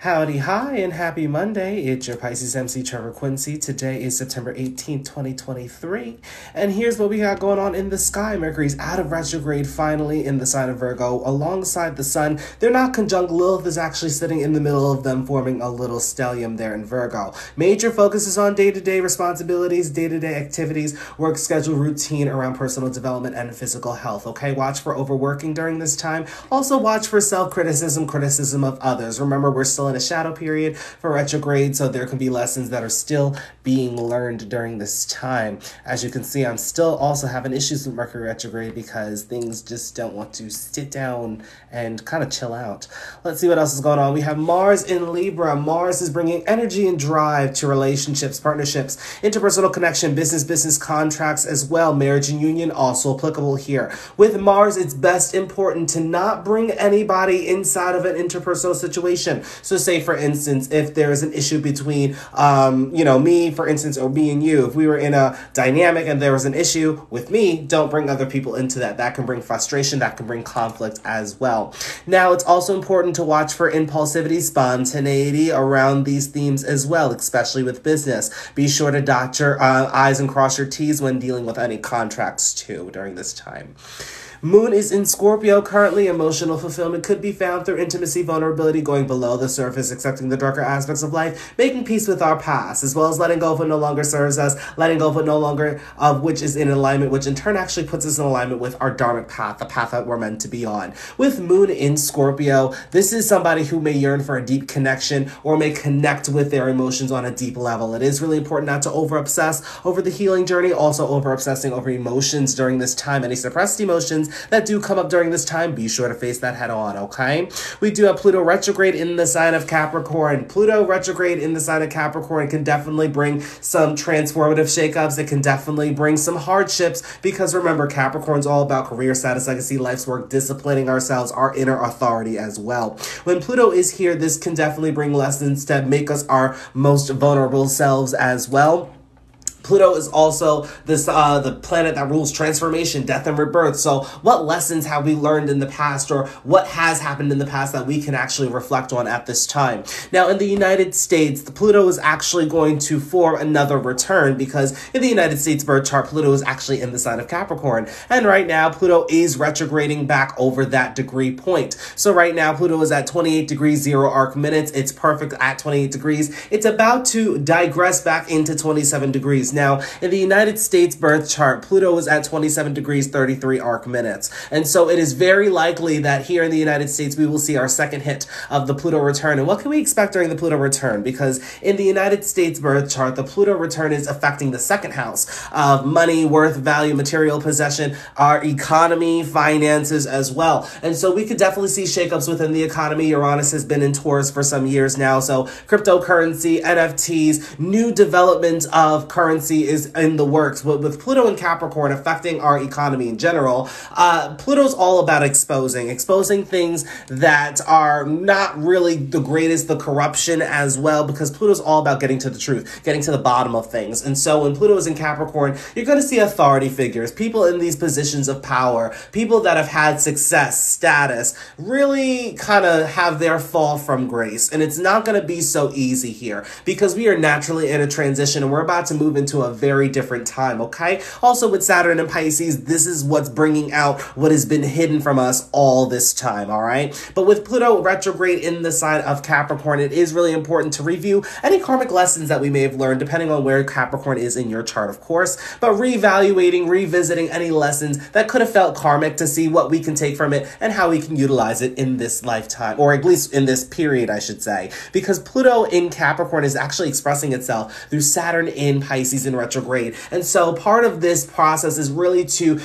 Howdy, hi, and happy Monday. It's your Pisces MC Trevor Quincy. Today is September 18th, 2023. And here's what we got going on in the sky. Mercury's out of retrograde finally in the sign of Virgo alongside the sun. They're not conjunct. Lilith is actually sitting in the middle of them, forming a little stellium there in Virgo. Major focus is on day-to-day responsibilities, day-to-day activities, work schedule, routine around personal development and physical health. Okay, watch for overworking during this time. Also watch for self-criticism, criticism of others. Remember, we're still in a shadow period for retrograde, so there can be lessons that are still being learned during this time. As you can see, I'm still also having issues with Mercury retrograde because things just don't want to sit down and kind of chill out. Let's see what else is going on. We have Mars in Libra. Mars is bringing energy and drive to relationships, partnerships, interpersonal connection, business contracts as well. Marriage and union also applicable here. With Mars, it's best important to not bring anybody inside of an interpersonal situation. So say, for instance, if there is an issue between, me, for instance, or me and you, if we were in a dynamic and there was an issue with me, don't bring other people into that. That can bring frustration, that can bring conflict as well. Now, it's also important to watch for impulsivity, spontaneity around these themes as well, especially with business. Be sure to dot your I's and cross your T's when dealing with any contracts too during this time. Moon is in Scorpio currently. Emotional fulfillment could be found through intimacy, vulnerability, going below the surface, accepting the darker aspects of life, making peace with our past, as well as letting go of what no longer serves us, letting go of what no longer which is in alignment, which in turn actually puts us in alignment with our dharmic path, the path that we're meant to be on. With Moon in Scorpio, this is somebody who may yearn for a deep connection or may connect with their emotions on a deep level. It is really important not to over-obsess over the healing journey, also over-obsessing over emotions during this time. Any suppressed emotions that do come up during this time, be sure to face that head on, okay? We do have Pluto retrograde in the sign of Capricorn. Pluto retrograde in the sign of Capricorn can definitely bring some transformative shakeups. It can definitely bring some hardships because remember, Capricorn's all about career, status, legacy, life's work, disciplining ourselves, our inner authority as well. When Pluto is here, this can definitely bring lessons to make us our most vulnerable selves as well. Pluto is also this the planet that rules transformation, death, and rebirth. So what lessons have we learned in the past, or what has happened in the past that we can actually reflect on at this time? Now, in the United States, the Pluto is actually going to form another return because in the United States birth chart, Pluto is actually in the sign of Capricorn. And right now, Pluto is retrograding back over that degree point. So right now, Pluto is at 28 degrees, 0 arc minutes. It's perfect at 28 degrees. It's about to digress back into 27 degrees. Now, in the United States birth chart, Pluto is at 27 degrees, 33 arc minutes. And so it is very likely that here in the United States, we will see our second hit of the Pluto return. And what can we expect during the Pluto return? Because in the United States birth chart, the Pluto return is affecting the second house of money, worth, value, material possession, our economy, finances as well. And so we could definitely see shakeups within the economy. Uranus has been in Taurus for some years now. So cryptocurrency, NFTs, new development of currency is in the works. With Pluto and Capricorn affecting our economy in general, Pluto's all about exposing things that are not really the greatest, the corruption as well, because Pluto's all about getting to the truth, getting to the bottom of things. And so when Pluto is in Capricorn, you're going to see authority figures, people in these positions of power, people that have had success, status, really kind of have their fall from grace. And it's not going to be so easy here because we are naturally in a transition and we're about to move into a very different time, okay? Also with Saturn and Pisces, this is what's bringing out what has been hidden from us all this time, all right? But with Pluto retrograde in the sign of Capricorn, it is really important to review any karmic lessons that we may have learned, depending on where Capricorn is in your chart, of course, but reevaluating, revisiting any lessons that could have felt karmic to see what we can take from it and how we can utilize it in this lifetime, or at least in this period, I should say, because Pluto in Capricorn is actually expressing itself through Saturn in Pisces in retrograde. And so part of this process is really to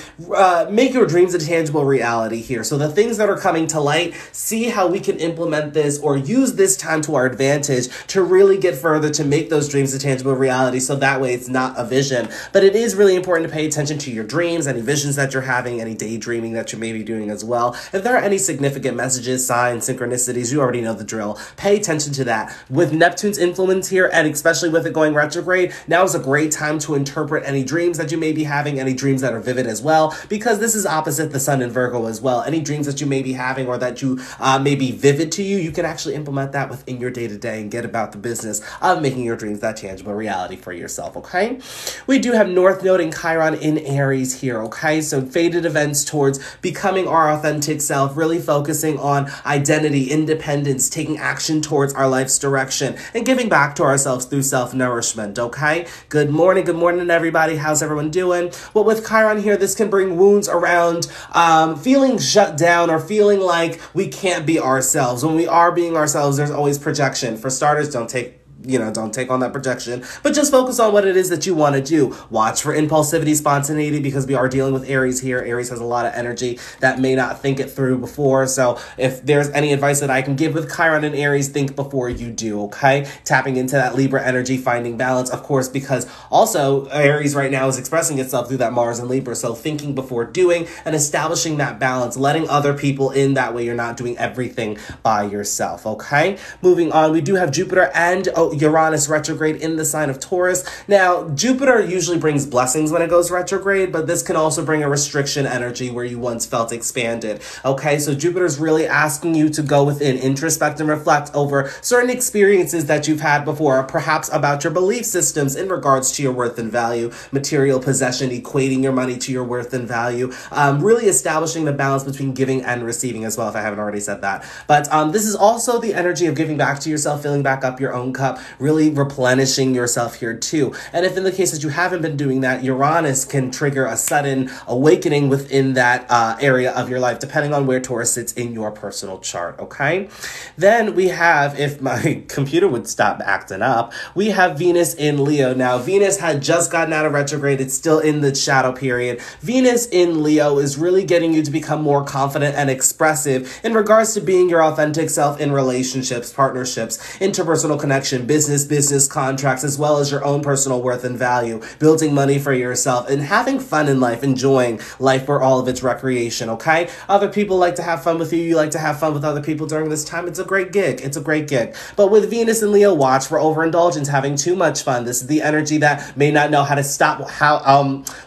make your dreams a tangible reality here. So the things that are coming to light, see how we can implement this or use this time to our advantage to really get further to make those dreams a tangible reality. So that way it's not a vision. But it is really important to pay attention to your dreams, any visions that you're having, any daydreaming that you may be doing as well. If there are any significant messages, signs, synchronicities, you already know the drill. Pay attention to that. With Neptune's influence here, and especially with it going retrograde, now is a great great time to interpret any dreams that you may be having, any dreams that are vivid as well, because this is opposite the sun in Virgo as well. Any dreams that you may be having or that you may be vivid to you, you can actually implement that within your day-to-day and get about the business of making your dreams that tangible reality for yourself, okay? We do have North Node and Chiron in Aries here, okay? So fated events towards becoming our authentic self, really focusing on identity, independence, taking action towards our life's direction, and giving back to ourselves through self-nourishment, okay? Good morning, everybody. How's everyone doing? Well, with Chiron here, this can bring wounds around feeling shut down or feeling like we can't be ourselves. When we are being ourselves, there's always projection. For starters, don't take on that projection, but just focus on what it is that you want to do. Watch for impulsivity, spontaneity, because we are dealing with Aries here. Aries has a lot of energy that may not think it through before. So if there's any advice that I can give with Chiron and Aries, think before you do, okay? Tapping into that Libra energy, finding balance, of course, because also Aries right now is expressing itself through that Mars and Libra. So thinking before doing and establishing that balance, letting other people in, that way you're not doing everything by yourself, okay? Moving on, we do have Jupiter and Uranus retrograde in the sign of Taurus. Now, Jupiter usually brings blessings when it goes retrograde, but this can also bring a restriction energy where you once felt expanded. Okay, so Jupiter's really asking you to go within, introspect and reflect over certain experiences that you've had before, perhaps about your belief systems in regards to your worth and value, material possession, equating your money to your worth and value, really establishing the balance between giving and receiving as well, if I haven't already said that. But this is also the energy of giving back to yourself, filling back up your own cup, really replenishing yourself here too. And if in the case that you haven't been doing that, Uranus can trigger a sudden awakening within that area of your life, depending on where Taurus sits in your personal chart, okay? Then we have, if my computer would stop acting up, we have Venus in Leo. Now, Venus had just gotten out of retrograde. It's still in the shadow period. Venus in Leo is really getting you to become more confident and expressive in regards to being your authentic self in relationships, partnerships, interpersonal connection, business contracts, as well as your own personal worth and value, building money for yourself, and having fun in life, enjoying life for all of its recreation, okay? Other people like to have fun with you. You like to have fun with other people during this time. It's a great gig. It's a great gig. But with Venus and Leo, watch for overindulgence, having too much fun. This is the energy that may not know how to stop,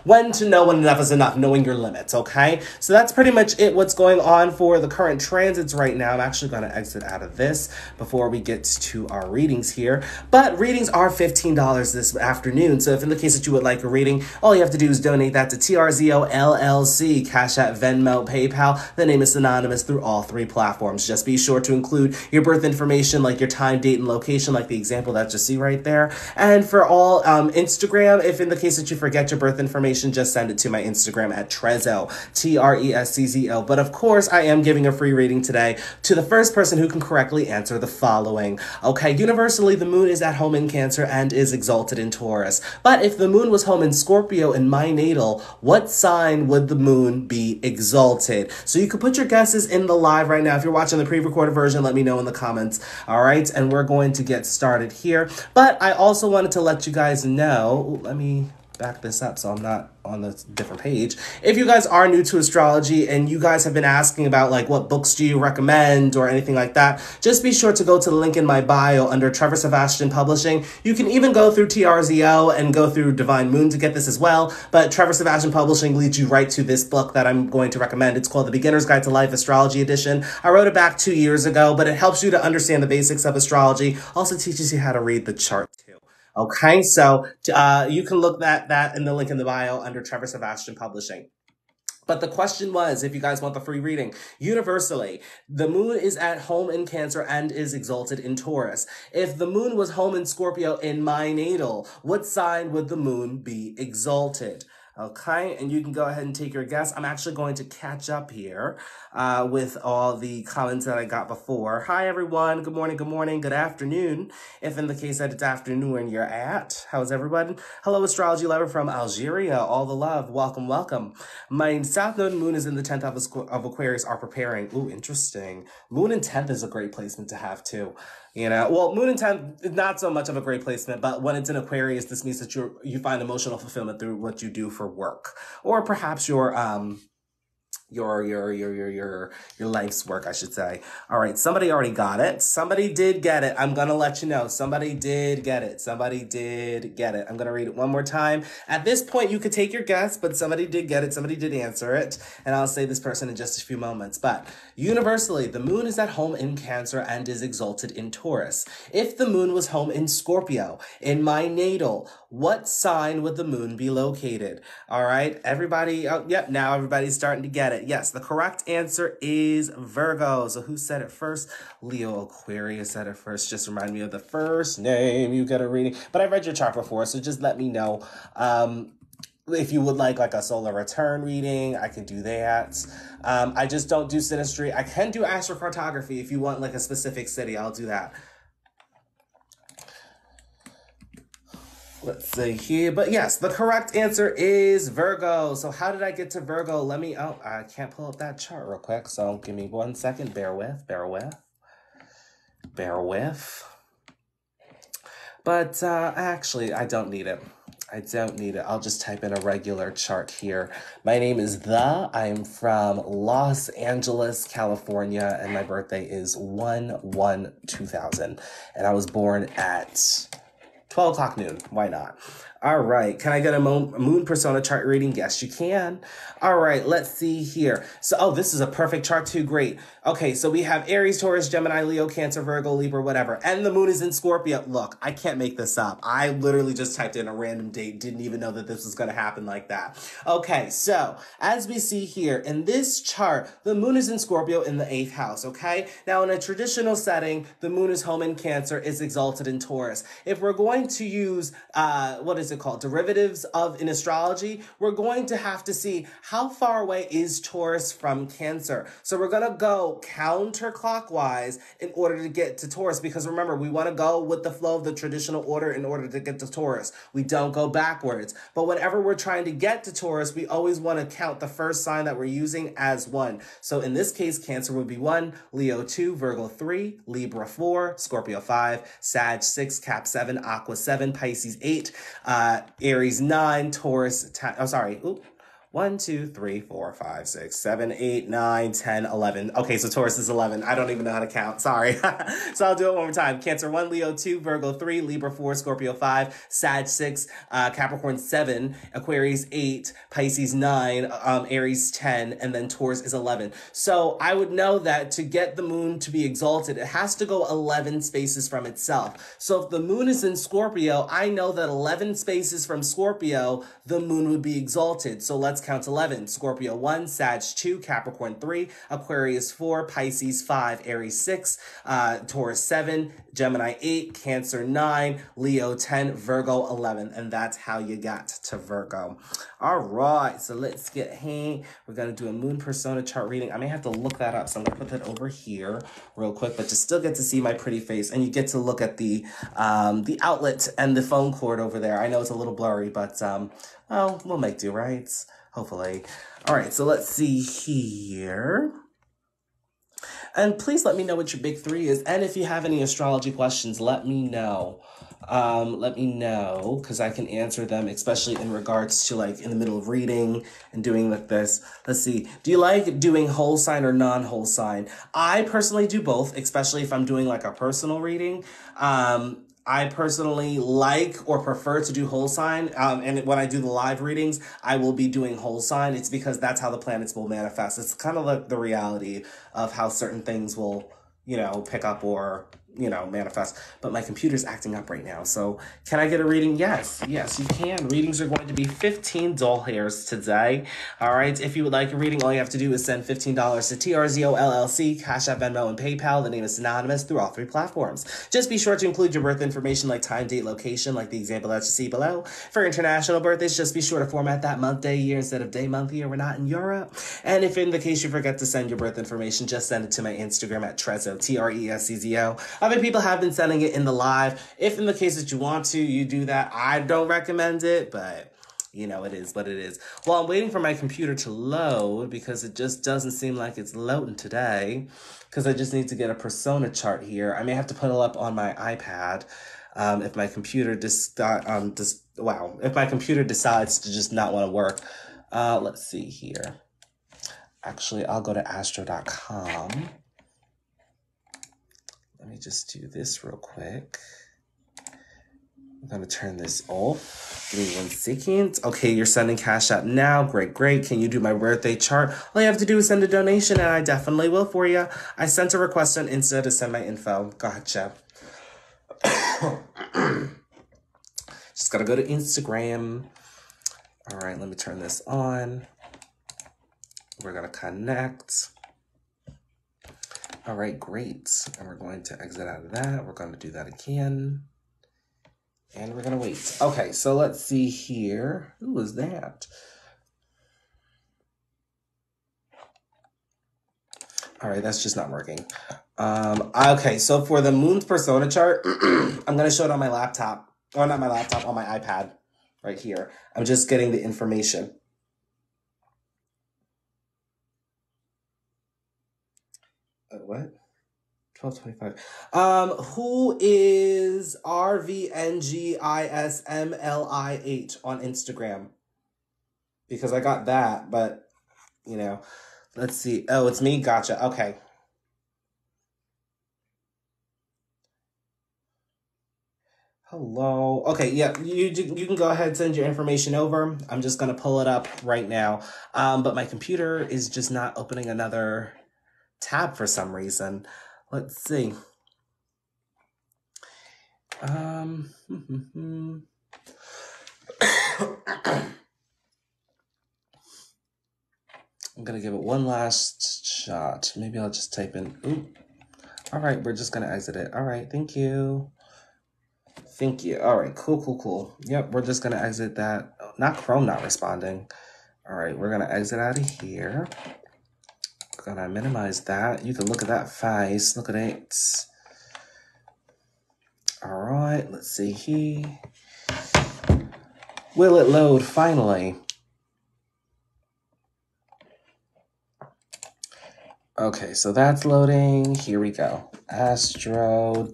when to know when enough is enough, knowing your limits, okay? So that's pretty much it, what's going on for the current transits right now. I'm actually going to exit out of this before we get to our readings here. But readings are $15 this afternoon. So if in the case that you would like a reading, all you have to do is donate that to TRZO LLC, Cash App, Venmo, PayPal. The name is synonymous through all three platforms. Just be sure to include your birth information, like your time, date, and location, like the example that you see right there. And for all Instagram, if in the case that you forget your birth information, just send it to my Instagram at TRZO, TRESCZO. But of course, I am giving a free reading today to the first person who can correctly answer the following. Okay, universally, the moon is at home in Cancer and is exalted in Taurus. But if the moon was home in Scorpio in my natal, what sign would the moon be exalted? So you can put your guesses in the live right now. If you're watching the pre-recorded version, let me know in the comments. All right, and we're going to get started here. But I also wanted to let you guys know, let me back this up so I'm not on the different page. If you guys are new to astrology and you guys have been asking about like what books do you recommend or anything like that, just be sure to go to the link in my bio under Trevor Sebastian Publishing. You can even go through TRZO and go through Divine Moon to get this as well, but Trevor Sebastian Publishing leads you right to this book that I'm going to recommend. It's called The Beginner's Guide to Life Astrology Edition. I wrote it back 2 years ago, but it helps you to understand the basics of astrology, also teaches you how to read the chart too. Okay, so you can look at that in the link in the bio under Trevor Sebastian Publishing. But the question was, if you guys want the free reading, universally, the moon is at home in Cancer and is exalted in Taurus. If the moon was home in Scorpio in my natal, what sign would the moon be exalted? Okay, and you can go ahead and take your guess. I'm actually going to catch up here with all the comments that I got before. Hi, everyone. Good morning, good afternoon. If in the case that it's afternoon where you're at. How's everybody? Hello, astrology lover from Algeria. All the love. Welcome. My South Node moon is in the 10th of Aquarius are preparing. Ooh, interesting. Moon in 10th is a great placement to have, too. You know, well, moon in 10th is not so much of a great placement, but when it's in Aquarius, this means that you find emotional fulfillment through what you do for work, or perhaps your your life's work, I should say. All right, somebody already got it. Somebody did get it. I'm gonna let you know. Somebody did get it. Somebody did get it. I'm gonna read it one more time. At this point, you could take your guess, but somebody did get it. Somebody did answer it, and I'll say this person in just a few moments. But universally, the moon is at home in Cancer and is exalted in Taurus. If the moon was home in Scorpio, in my natal, what sign would the moon be located? All right, everybody. Oh, yep. Now everybody's starting to get it. Yes, the correct answer is Virgo. So who said it first? Leo Aquarius said it first. Just remind me of the first name. You get a reading. But I read your chart before, so just let me know. If you would like a solar return reading, I can do that. I just don't do synastry. I can do astrocartography if you want a specific city. I'll do that. Let's see here. But yes, the correct answer is Virgo. So how did I get to Virgo? I can't pull up that chart real quick. So give me 1 second. Bear with. But actually, I don't need it. I'll just type in a regular chart here. My name is I'm from Los Angeles, California, and my birthday is 1/1/2000. And I was born at 12 o'clock noon. Why not? All right. Can I get a moon persona chart reading? Yes, you can. All right. Let's see here. So, this is a perfect chart too. Great. Okay. So we have Aries, Taurus, Gemini, Leo, Cancer, Virgo, Libra, whatever. And the moon is in Scorpio. Look, I can't make this up. I literally just typed in a random date. Didn't even know that this was going to happen like that. Okay. So as we see here in this chart, the moon is in Scorpio in the 8th house. Okay. Now in a traditional setting, the moon is home in Cancer, is exalted in Taurus. If we're going to use, derivatives in astrology, we're going to have to see how far away is Taurus from Cancer. So we're going to go counterclockwise in order to get to Taurus, because remember, we want to go with the flow of the traditional order in order to get to Taurus. We don't go backwards. But whenever we're trying to get to Taurus, we always want to count the first sign that we're using as 1. So in this case, Cancer would be 1, Leo 2, Virgo 3, Libra 4, Scorpio 5, Sag 6, Cap 7, Aqua 7, Pisces 8, Aries 9, Taurus 10, 1, 2, 3, 4, 5, 6, 7, 8, 9, 10, 11. Okay, so Taurus is 11. I don't even know how to count. Sorry. So I'll do it one more time. Cancer 1, Leo 2, Virgo 3, Libra 4, Scorpio 5, Sag 6, Capricorn 7, Aquarius 8, Pisces 9, Aries 10, and then Taurus is 11. So I would know that to get the moon to be exalted, it has to go 11 spaces from itself. So if the moon is in Scorpio, I know that 11 spaces from Scorpio, the moon would be exalted. So let's count 11. Scorpio 1, Sag 2, Capricorn 3, Aquarius 4, Pisces 5, Aries 6, Taurus 7, Gemini 8, Cancer 9, Leo 10, Virgo 11. And that's how you got to Virgo. All right, so let's get here. We're going to do a moon persona chart reading. I may have to look that up, so I'm going to put that over here real quick, but you still get to see my pretty face, and you get to look at the outlet and the phone cord over there. I know it's a little blurry, but well, we'll make do, right? Hopefully. All right, so let's see here. And please let me know what your big 3 is. And if you have any astrology questions, let me know. Because I can answer them, especially in regards to in the middle of reading and doing this. Let's see. Do you like doing whole sign or non-whole sign? I personally do both, especially if I'm doing a personal reading. I personally like or prefer to do whole sign. And when I do the live readings, I will be doing whole sign. It's because that's how the planets will manifest. It's kind of the reality of how certain things will, pick up or, manifest. But my computer's acting up right now. So can I get a reading? Yes, you can. Readings are going to be 15 doll hairs today. All right. If you would like a reading, all you have to do is send $15 to TRZO LLC, Cash App, Venmo, and PayPal. The name is synonymous through all 3 platforms. Just be sure to include your birth information like time, date, location, like the example that you see below. For international birthdays, just be sure to format that month, day, year instead of day, month, year. We're not in Europe. And if in the case you forget to send your birth information, just send it to my Instagram at TRZO, TRESCZO. Other people have been sending it in the live. If in the case that you want to, you do that. I don't recommend it, but it is what it is. Well, I'm waiting for my computer to load because it just doesn't seem like it's loading today, because I just need to get a persona chart here. I may have to put it up on my iPad if my computer if my computer decides to just not want to work. Let's see here. Actually, I'll go to astro.com. Let me just do this real quick. I'm going to turn this off. Give me 1 second. Okay, you're sending cash out now. Great, great. Can you do my birthday chart? All you have to do is send a donation, and I definitely will for you. I sent a request on Insta to send my info. Gotcha. Just got to go to Instagram. All right, let me turn this on. We're going to connect. All right, great. And we're going to exit out of that. We're going to do that again. And we're going to wait. Okay, so let's see here. Who was that? All right, that's just not working. Okay, so for the moon's persona chart, I'm going to show it on my laptop. Or not my laptop, on my iPad right here. I'm just getting the information. What? 1225. Who is RVNGISMLI8 on Instagram? Because I got that, but, you know, let's see. Oh, it's me? Gotcha. Okay. Hello. Okay, yeah, you can go ahead and send your information over. I'm just going to pull it up right now. But my computer is just not opening another tab for some reason. Let's see. I'm going to give it one last shot. Maybe I'll just type in, ooh. All right, we're just going to exit it. All right, thank you. Thank you. All right, cool. Yep, we're just going to exit that. Not Chrome not responding. All right, we're going to exit out of here. We're going to minimize that. You can look at that face. Look at it. All right, let's see here. Will it load finally? Okay, so that's loading. Here we go. Astro.com.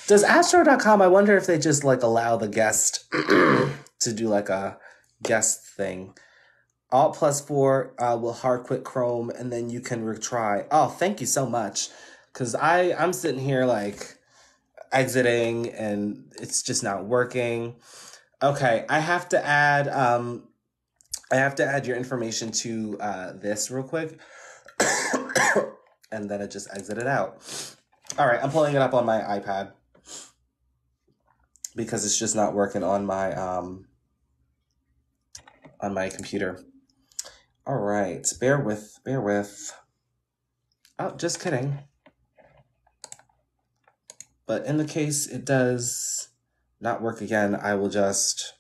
Does Astro.com, I wonder if they just like allow the guest to do like a guest thing. Alt +4 will hard quit Chrome and then you can retry. Oh, thank you so much. Because I'm sitting here like exiting and it's just not working. Okay, I have to add your information to this real quick. And then it just exited out. All right, I'm pulling it up on my iPad because it's just not working on my computer. All right, bear with. Oh, just kidding. But in the case it does not work again, I will just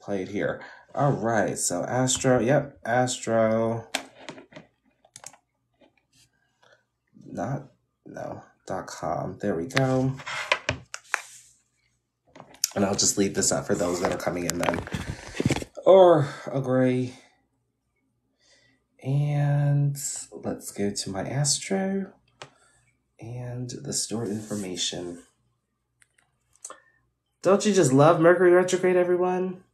play it here. All right, so Astro, yep, Astro. .com. There we go. And I'll just leave this up for those that are coming in then. Or agree. And let's go to my Astro and the stored information. Don't you just love Mercury retrograde, everyone?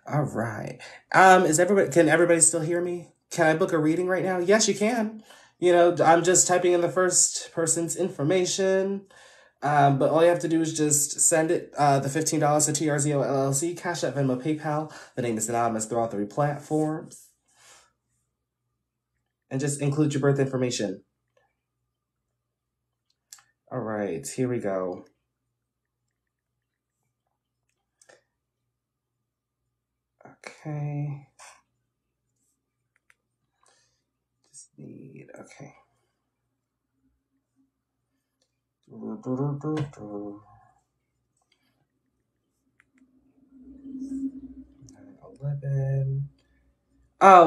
All right. Can everybody still hear me? Can I book a reading right now? Yes, you can. You know, I'm just typing in the first person's information. But all you have to do is just send it, the $15 to TRZO LLC, Cash App, Venmo, PayPal. The name is anonymous throughout 3 platforms. And just include your birth information. All right, here we go. Okay. Okay.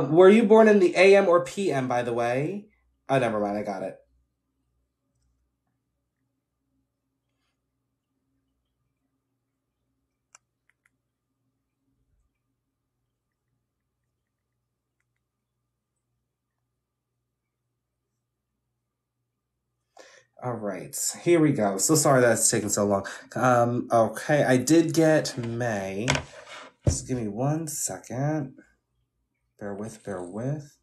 Were you born in the AM or PM, by the way? Oh, never mind, I got it. All right, here we go. So sorry that's taking so long. Okay, I did get May. Just give me 1 second. Bear with, bear with.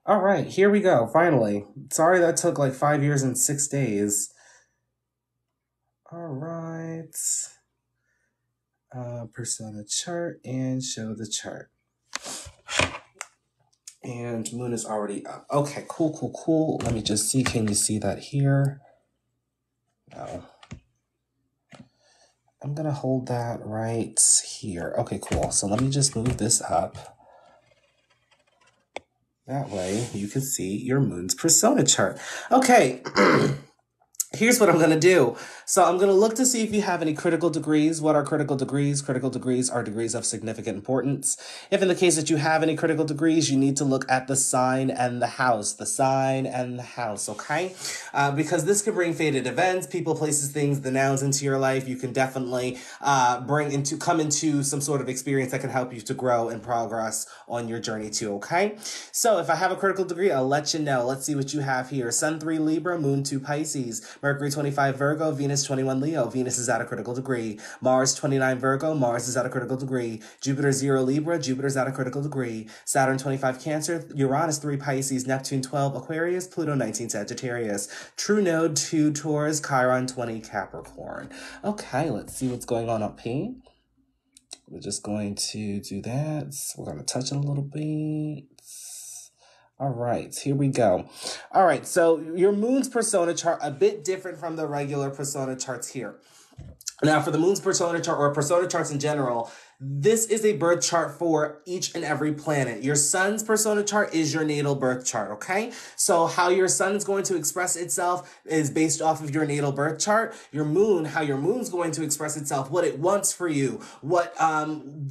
All right, here we go, finally. Sorry that took like 5 years and 6 days. All right. Persona chart and show the chart. And moon is already up. Okay, cool. Let me just see. Can you see that here? No. I'm going to hold that right here. Okay, cool. So let me just move this up. That way you can see your moon's persona chart. Okay. Here's what I'm going to do. So I'm going to look to see if you have any critical degrees. What are critical degrees? Critical degrees are degrees of significant importance. If in the case that you have any critical degrees, you need to look at the sign and the house. The sign and the house, okay? Because this can bring fated events, people, places, things, the nouns into your life. You can definitely come into some sort of experience that can help you to grow and progress on your journey too, okay? So if I have a critical degree, I'll let you know. Let's see what you have here. Sun 3 Libra, Moon 2 Pisces, Mercury 25 Virgo, Venus 21 Leo. Venus is at a critical degree. Mars 29 Virgo, Mars is at a critical degree. Jupiter 0 Libra, Jupiter is at a critical degree. Saturn 25 Cancer, Uranus 3 Pisces, Neptune 12 Aquarius, Pluto 19 Sagittarius. True Node 2 Taurus, Chiron 20 Capricorn. Okay, let's see what's going on up here. We're just going to do that. We're going to touch it a little bit. All right, here we go. All right, so your moon's persona chart, a bit different from the regular persona charts here. Now, for the moon's persona chart, or persona charts in general, this is a birth chart for each and every planet. Your sun's persona chart is your natal birth chart, okay? So how your sun is going to express itself is based off of your natal birth chart. Your moon, how your moon's going to express itself, what it wants for you, what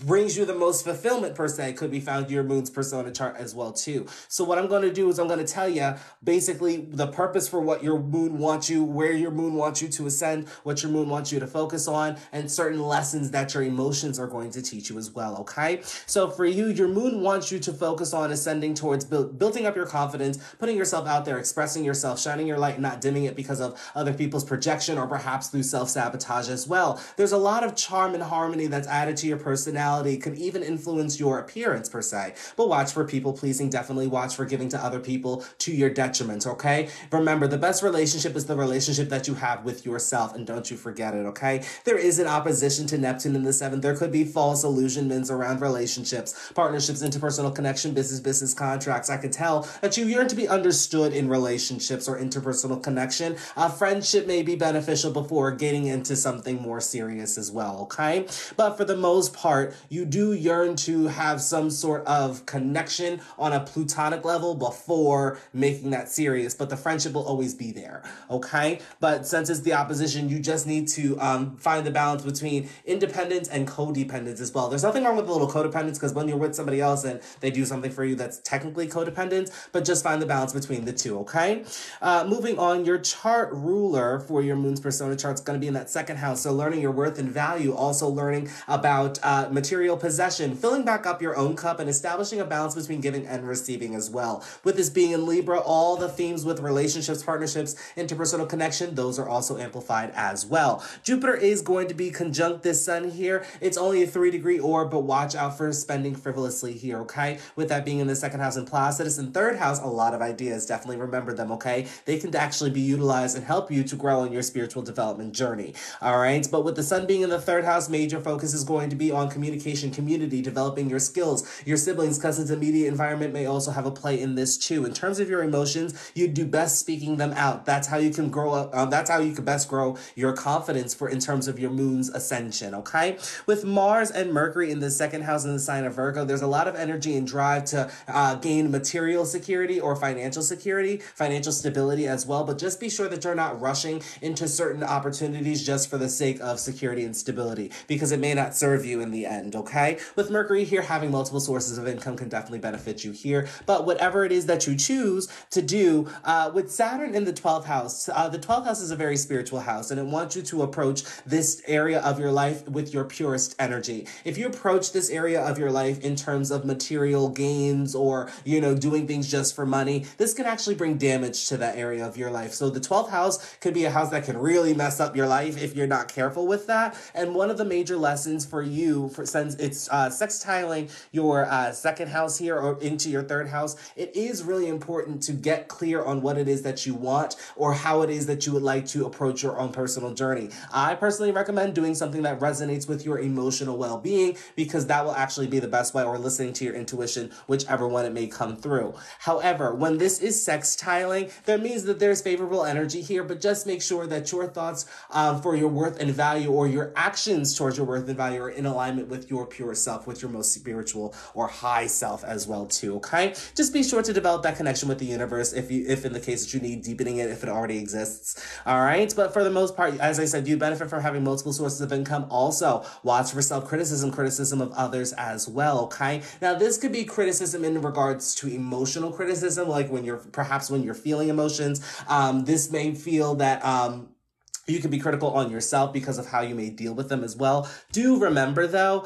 brings you the most fulfillment per se, could be found in your moon's persona chart as well too. So what I'm going to do is I'm going to tell you basically the purpose for what your moon wants you, where your moon wants you to ascend, what your moon wants you to focus on, and certain lessons that your emotions are going to teach you as well, okay? So for you, your moon wants you to focus on ascending towards building up your confidence, putting yourself out there, expressing yourself, shining your light, not dimming it because of other people's projection or perhaps through self-sabotage as well. There's a lot of charm and harmony that's added to your personality, could even influence your appearance per se. But watch for people pleasing, definitely watch for giving to other people to your detriment, okay? Remember, the best relationship is the relationship that you have with yourself, and don't you forget it, okay? There is an opposition to Neptune in the 7th. There could be false illusionments around relationships, partnerships, interpersonal connection, business contracts. I could tell that you yearn to be understood in relationships or interpersonal connection. A friendship may be beneficial before getting into something more serious as well, okay? But for the most part, you do yearn to have some sort of connection on a platonic level before making that serious, but the friendship will always be there, okay? But since it's the opposition, you just need to find the balance between independence and codependence as well. There's nothing wrong with a little codependence, because when you're with somebody else and they do something for you, that's technically codependent, but just find the balance between the two, okay? Moving on, your chart ruler for your moon's persona chart is going to be in that 2nd house, so learning your worth and value, also learning about material possession, filling back up your own cup, and establishing a balance between giving and receiving as well. With this being in Libra, all the themes with relationships, partnerships, interpersonal connection, those are also amplified as well. Jupiter is going to be conjunct this sun here. It's only a 3-degree orb, but watch out for spending frivolously here, okay? With that being in the 2nd house in Placidus, and 3rd house, a lot of ideas. Definitely remember them, okay? They can actually be utilized and help you to grow on your spiritual development journey, all right? But with the sun being in the 3rd house, major focus is going to be on communication, community, developing your skills. Your siblings, cousins, immediate environment may also have a play in this too. In terms of your emotions, you do best speaking them out. That's how you can grow up. That's how you can best grow your confidence in terms of your moon's ascension, okay? With Mars and Mercury in the 2nd house in the sign of Virgo, there's a lot of energy and drive to gain material security or financial security, financial stability as well, but just be sure that you're not rushing into certain opportunities just for the sake of security and stability, because it may not serve you in the end, okay? With Mercury here, having multiple sources of income can definitely benefit you here, but whatever it is that you choose to do, with Saturn in the 12th house, the 12th house is a very spiritual house, and it wants you to approach this area of your life with your purest energy. energy. If you approach this area of your life in terms of material gains or, doing things just for money, this can actually bring damage to that area of your life. So the 12th house could be a house that can really mess up your life if you're not careful with that. And one of the major lessons for you, since it's sextiling your second house here or into your third house, it is really important to get clear on what it is that you want or how it is that you would like to approach your own personal journey. I personally recommend doing something that resonates with your emotional well-being, because that will actually be the best way, or listening to your intuition, whichever one it may come through. However, when this is sextiling, that means that there's favorable energy here, but just make sure that your thoughts for your worth and value, or your actions towards your worth and value, are in alignment with your pure self, with your most spiritual or high self as well too, okay? Just be sure to develop that connection with the universe if in the case that you need deepening it, if it already exists, all right? But for the most part, as I said, you benefit from having multiple sources of income. Also, watch for criticism of others as well, okay? Now, this could be criticism in regards to emotional criticism, like when you're feeling emotions. This may feel that you can be critical on yourself because of how you may deal with them as well. Do remember, though,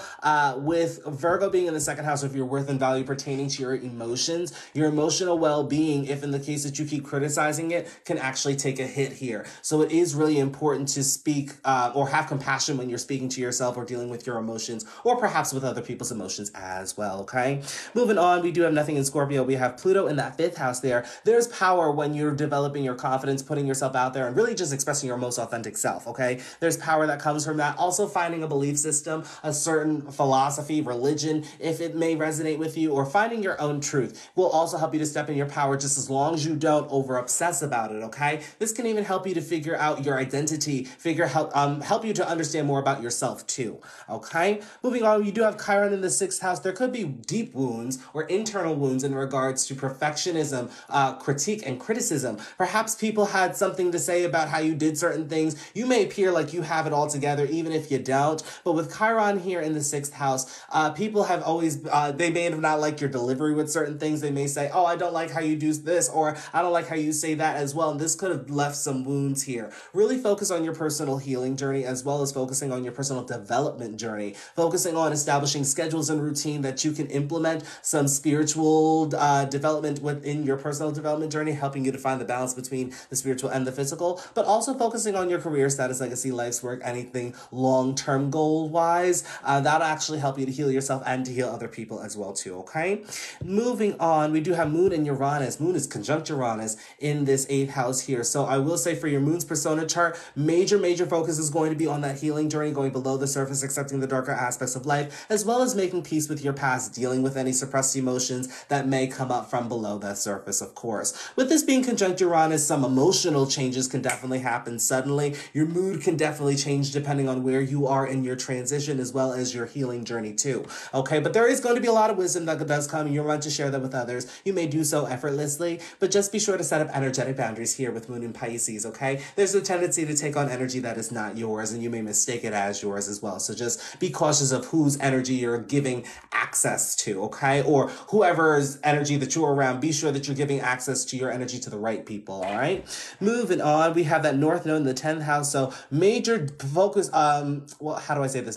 with Virgo being in the second house of your worth and value pertaining to your emotions, your emotional well-being, if in the case that you keep criticizing it, can actually take a hit here. So it is really important to speak or have compassion when you're speaking to yourself or dealing with your emotions, or perhaps with other people's emotions as well, okay? Moving on, we do have nothing in Scorpio. We have Pluto in that fifth house there. There's power when you're developing your confidence, putting yourself out there, and really just expressing your most authentic self, okay? There's power that comes from that. Also finding a belief system, a certain philosophy, religion, if it may resonate with you, or finding your own truth will also help you to step in your power, just as long as you don't over obsess about it, okay? This can even help you to figure out your identity, help you to understand more about yourself too, okay? Moving on, you do have Chiron in the sixth house. There could be deep wounds or internal wounds in regards to perfectionism, critique, and criticism. Perhaps people had something to say about how you did certain things. You may appear like you have it all together, even if you don't. But with Chiron here in the sixth house, people have always, they may have not liked your delivery with certain things. They may say, oh, I don't like how you do this, or I don't like how you say that as well. And this could have left some wounds here. Really focus on your personal healing journey, as well as focusing on your personal development journey, focusing on establishing schedules and routine that you can implement some spiritual development within your personal development journey, helping you to find the balance between the spiritual and the physical, but also focusing on your career status, legacy, life's work, anything long-term goal-wise. That'll actually help you to heal yourself and to heal other people as well too, okay? Moving on, we do have Moon and Uranus. Moon is conjunct Uranus in this eighth house here. So I will say, for your Moon's persona chart, major focus is going to be on that healing journey, going below the surface, accepting the darker aspects of life, as well as making peace with your past, dealing with any suppressed emotions that may come up from below that surface, of course. With this being conjunct Uranus, some emotional changes can definitely happen suddenly. Your mood can definitely change depending on where you are in your transition, as well as your healing journey too. Okay, but there is going to be a lot of wisdom that does come, and you're meant to share that with others. You may do so effortlessly, but just be sure to set up energetic boundaries here with Moon in Pisces, okay? There's a tendency to take on energy that is not yours, and you may mistake it as yours as well. So just be cautious of whose energy you're giving access to, okay? Or whoever's energy that you're around, be sure that you're giving access to your energy to the right people, all right? Moving on, we have that North Node in the 10th house. So major focus,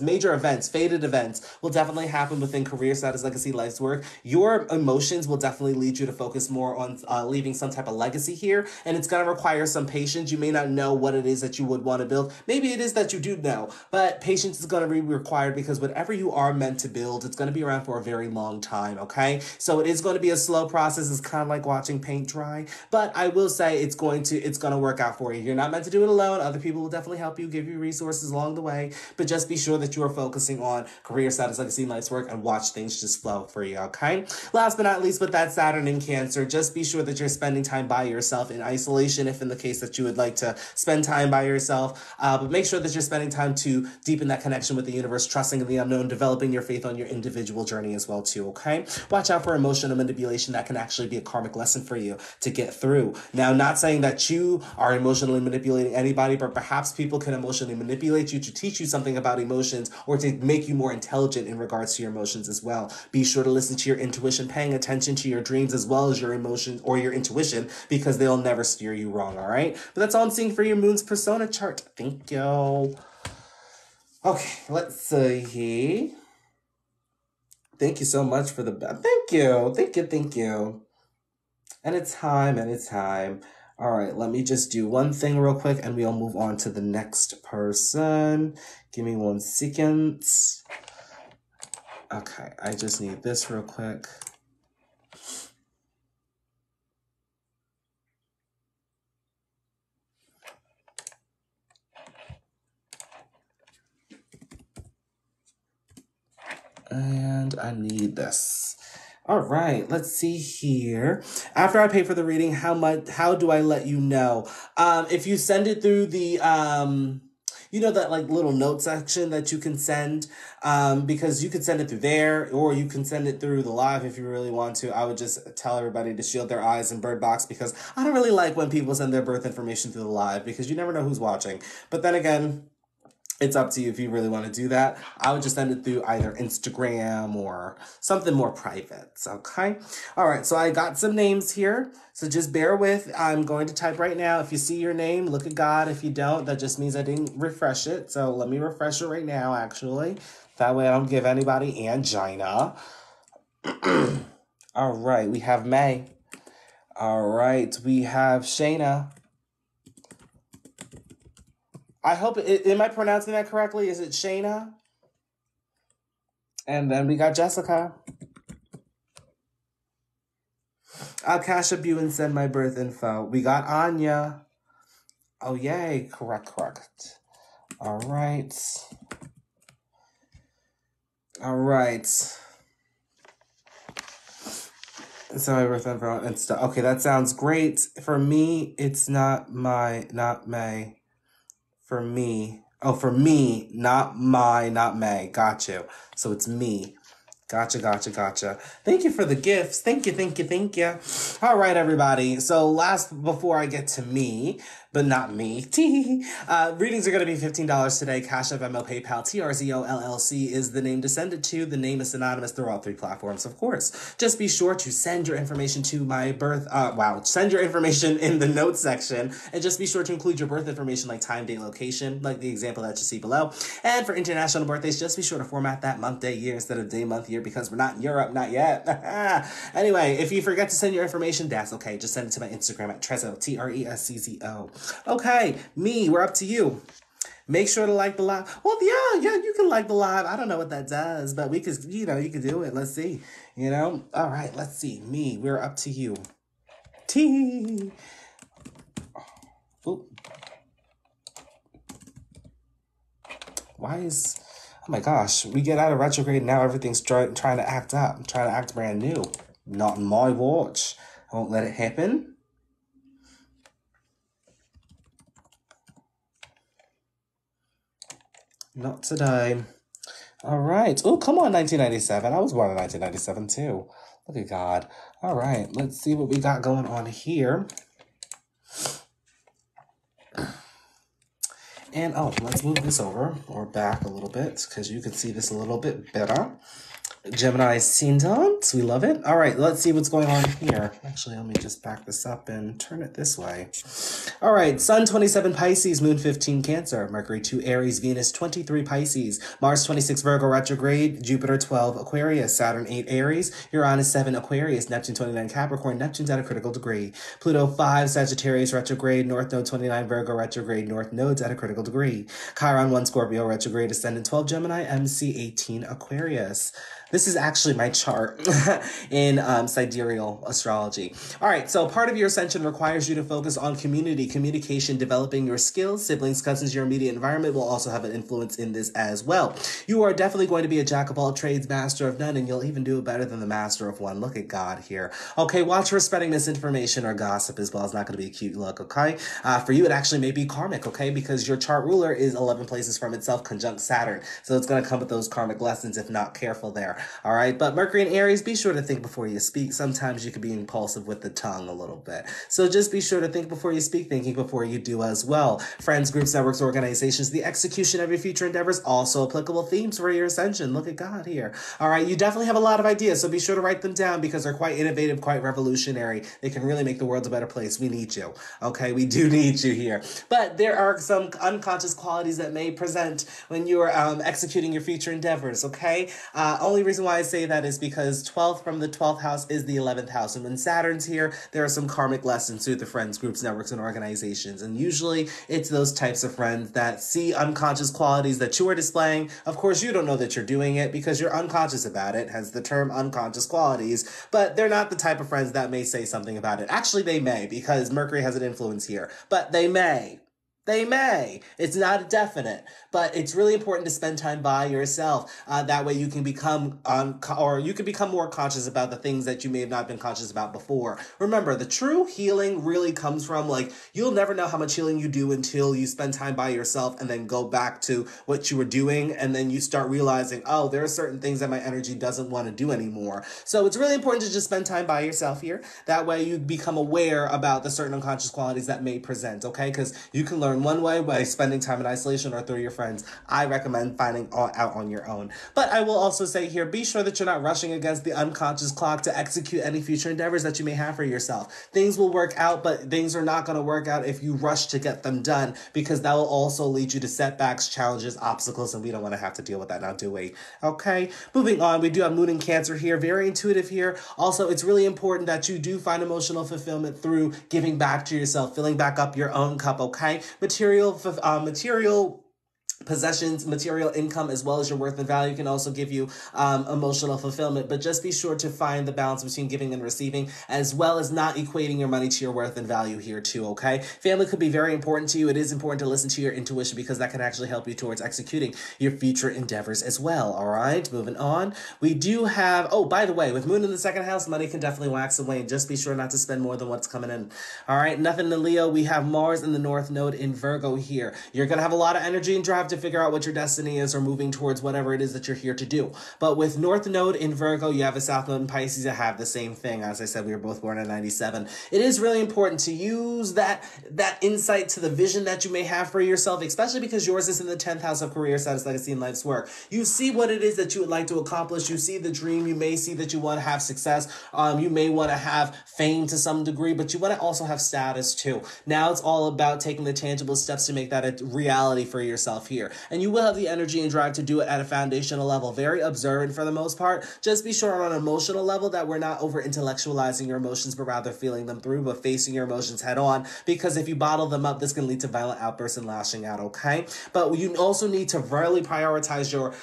major events, fated events will definitely happen within career, status, legacy, life's work. Your emotions will definitely lead you to focus more on leaving some type of legacy here. And it's going to require some patience. You may not know what it is that you would want to build. Maybe it is that you do know, but patience is going to be required, because whatever you are meant to build, it's going to be around for a very long time, okay? So it is going to be a slow process. It's kind of like watching paint dry, but I will say it's going to work out for you. You're not meant to do it alone. Other people will definitely help you, give you resources along the way, but just be sure that you are focusing on career, status, legacy, life's work, and watch things just flow for you, okay? Last but not least, with that Saturn in Cancer, just be sure that you're spending time by yourself in isolation, if in the case that you would like to spend time by yourself, but make sure that you're spending time to deepen that connection with the universe, trusting in the unknown, developing your faith on your individual journey as well too, okay? Watch out for emotional manipulation. That can actually be a karmic lesson for you to get through. Now, not saying that you are emotionally manipulating anybody, but perhaps people can emotionally manipulate you to teach you something about emotions, or to make you more intelligent in regards to your emotions as well. Be sure to listen to your intuition, paying attention to your dreams as well as your emotions or your intuition, because they'll never steer you wrong, all right? But that's all I'm seeing for your Moon's persona chart. Thank you. Okay, let's see. Thank you so much for the thank you. Thank you. Thank you. Anytime, anytime. All right, let me just do one thing real quick and we'll move on to the next person. Give me 1 second. Okay, I just need this real quick. And I need this. All right, let's see here. After I pay for the reading, how do I let you know? If you send it through the, you know, that like little note section that you can send, because you can send it through there, or you can send it through the live if you really want to. I would just tell everybody to shield their eyes and bird box, because I don't really like when people send their birth information through the live, because you never know who's watching. But then again, it's up to you if you really want to do that. I would just send it through either Instagram or something more private, okay? All right, so I got some names here, so just bear with. I'm going to type right now. If you see your name, look at God. If you don't, that just means I didn't refresh it. So let me refresh it right now, actually. That way I don't give anybody angina. All right, we have May. All right, we have Shayna. I hope, am I pronouncing that correctly? Is it Shayna? And then we got Jessica. I'll cash a and send my birth info. We got Anya. Oh, yay. Correct. All right. All right. So my birth info and stuff. Okay, that sounds great. For me, it's not May. For me. Oh, for me, not May. Got you. So it's me. Gotcha. Thank you for the gifts. Thank you. All right, everybody. So before I get to me, but not me, readings are going to be $15 today. Cash App, ML, PayPal, TRZO LLC is the name to send it to. The name is synonymous through all 3 platforms, of course. Just be sure to send your information to my send your information in the notes section, and just be sure to include your birth information like time, date, location, like the example that you see below. And for international birthdays, just be sure to format that month, day, year instead of day, month, year, because we're not in Europe, not yet. Anyway, if you forget to send your information, that's okay. Just send it to my Instagram at TRZO, TRESCZO. Okay, me, we're up to you. Make sure to like the live. Well, yeah, you can like the live. I don't know what that does, but we could, you can do it. Let's see, All right, let's see. Me, we're up to you. Ooh. Oh my gosh, we get out of retrograde and now everything's trying to act up, trying to act brand new. Not on my watch. I won't let it happen. Not today. All right. Oh, come on, 1997. I was born in 1997 too. Look at God. All right, let's see what we got going on here. And let's move this over or back a little bit because you can see this a little bit better. Gemini Ascendant, we love it. All right, let's see what's going on here. Actually, let me just back this up and turn it this way. All right, Sun 27 Pisces, Moon 15 Cancer, Mercury 2 Aries, Venus 23 Pisces, Mars 26 Virgo retrograde, Jupiter 12 Aquarius, Saturn 8 Aries, Uranus 7 Aquarius, Neptune 29 Capricorn, Neptune's at a critical degree, Pluto 5 Sagittarius retrograde, North Node 29 Virgo retrograde, North Node's at a critical degree, Chiron 1 Scorpio retrograde, Ascendant 12 Gemini, MC 18 Aquarius. This is actually my chart in sidereal astrology. All right, so part of your ascension requires you to focus on community, communication, developing your skills. Siblings, cousins, your immediate environment will also have an influence in this as well. You are definitely going to be a jack of all trades, master of none, and you'll even do it better than the master of one. Look at God here. Okay, watch for spreading misinformation or gossip as well. It's not going to be a cute look, okay? For you, it actually may be karmic, okay? Because your chart ruler is 11 places from itself, conjunct Saturn. So it's going to come with those karmic lessons if not careful there. All right, but Mercury and Aries, be sure to think before you speak. Sometimes you could be impulsive with the tongue a little bit. So just be sure to think before you speak, thinking before you do as well. Friends, groups, networks, organizations, the execution of your future endeavors, also applicable themes for your ascension. Look at God here. All right, you definitely have a lot of ideas, so be sure to write them down because they're quite innovative, quite revolutionary. They can really make the world a better place. We need you, okay? We do need you here. But there are some unconscious qualities that may present when you are executing your future endeavors, okay? Only reason why I say that is because 12th from the 12th house is the 11th house. And when Saturn's here, there are some karmic lessons through the friends, groups, networks, and organizations. And usually it's those types of friends that see unconscious qualities that you are displaying. Of course, you don't know that you're doing it because you're unconscious about it, hence the term unconscious qualities. But they're not the type of friends that may say something about it. Actually, they may, because Mercury has an influence here. But they may. They may. It's not definite, but it's really important to spend time by yourself. That way you can become more conscious about the things that you may have not been conscious about before. Remember, the true healing really comes from, you'll never know how much healing you do until you spend time by yourself and then go back to what you were doing. And then you start realizing, oh, there are certain things that my energy doesn't want to do anymore. So it's really important to just spend time by yourself here. That way you become aware about the certain unconscious qualities that may present, okay? Because you can learn one way by spending time in isolation or through your friends. I recommend finding out on your own. But I will also say here, be sure that you're not rushing against the unconscious clock to execute any future endeavors that you may have for yourself. Things will work out, but things are not going to work out if you rush to get them done, because that will also lead you to setbacks, challenges, obstacles, and we don't want to have to deal with that now, do we? Okay, moving on, we do have Moon in Cancer here, very intuitive here. Also, it's really important that you do find emotional fulfillment through giving back to yourself, filling back up your own cup, okay? Material possessions, material income, as well as your worth and value can also give you emotional fulfillment. But just be sure to find the balance between giving and receiving, as well as not equating your money to your worth and value here too, okay? Family could be very important to you. It is important to listen to your intuition because that can actually help you towards executing your future endeavors as well, all right? Moving on. We do have, oh, by the way, with Moon in the second house, money can definitely wax and wane. Just be sure not to spend more than what's coming in, all right? Nothing in Leo. We have Mars in the North Node in Virgo here. You're going to have a lot of energy and drive to figure out what your destiny is or moving towards whatever it is that you're here to do. But with North Node in Virgo, you have a South Node in Pisces that have the same thing. As I said, we were both born in 97. It is really important to use that insight to the vision that you may have for yourself, especially because yours is in the 10th house of career, status, legacy, and life's work. You see what it is that you would like to accomplish. You see the dream. You may see that you want to have success. You may want to have fame to some degree, but you want to also have status too. Now it's all about taking the tangible steps to make that a reality for yourself here. And you will have the energy and drive to do it at a foundational level. Very observant for the most part. Just be sure on an emotional level that we're not over intellectualizing your emotions, but rather feeling them through, but facing your emotions head on. Because if you bottle them up, this can lead to violent outbursts and lashing out, okay? But you also need to really prioritize your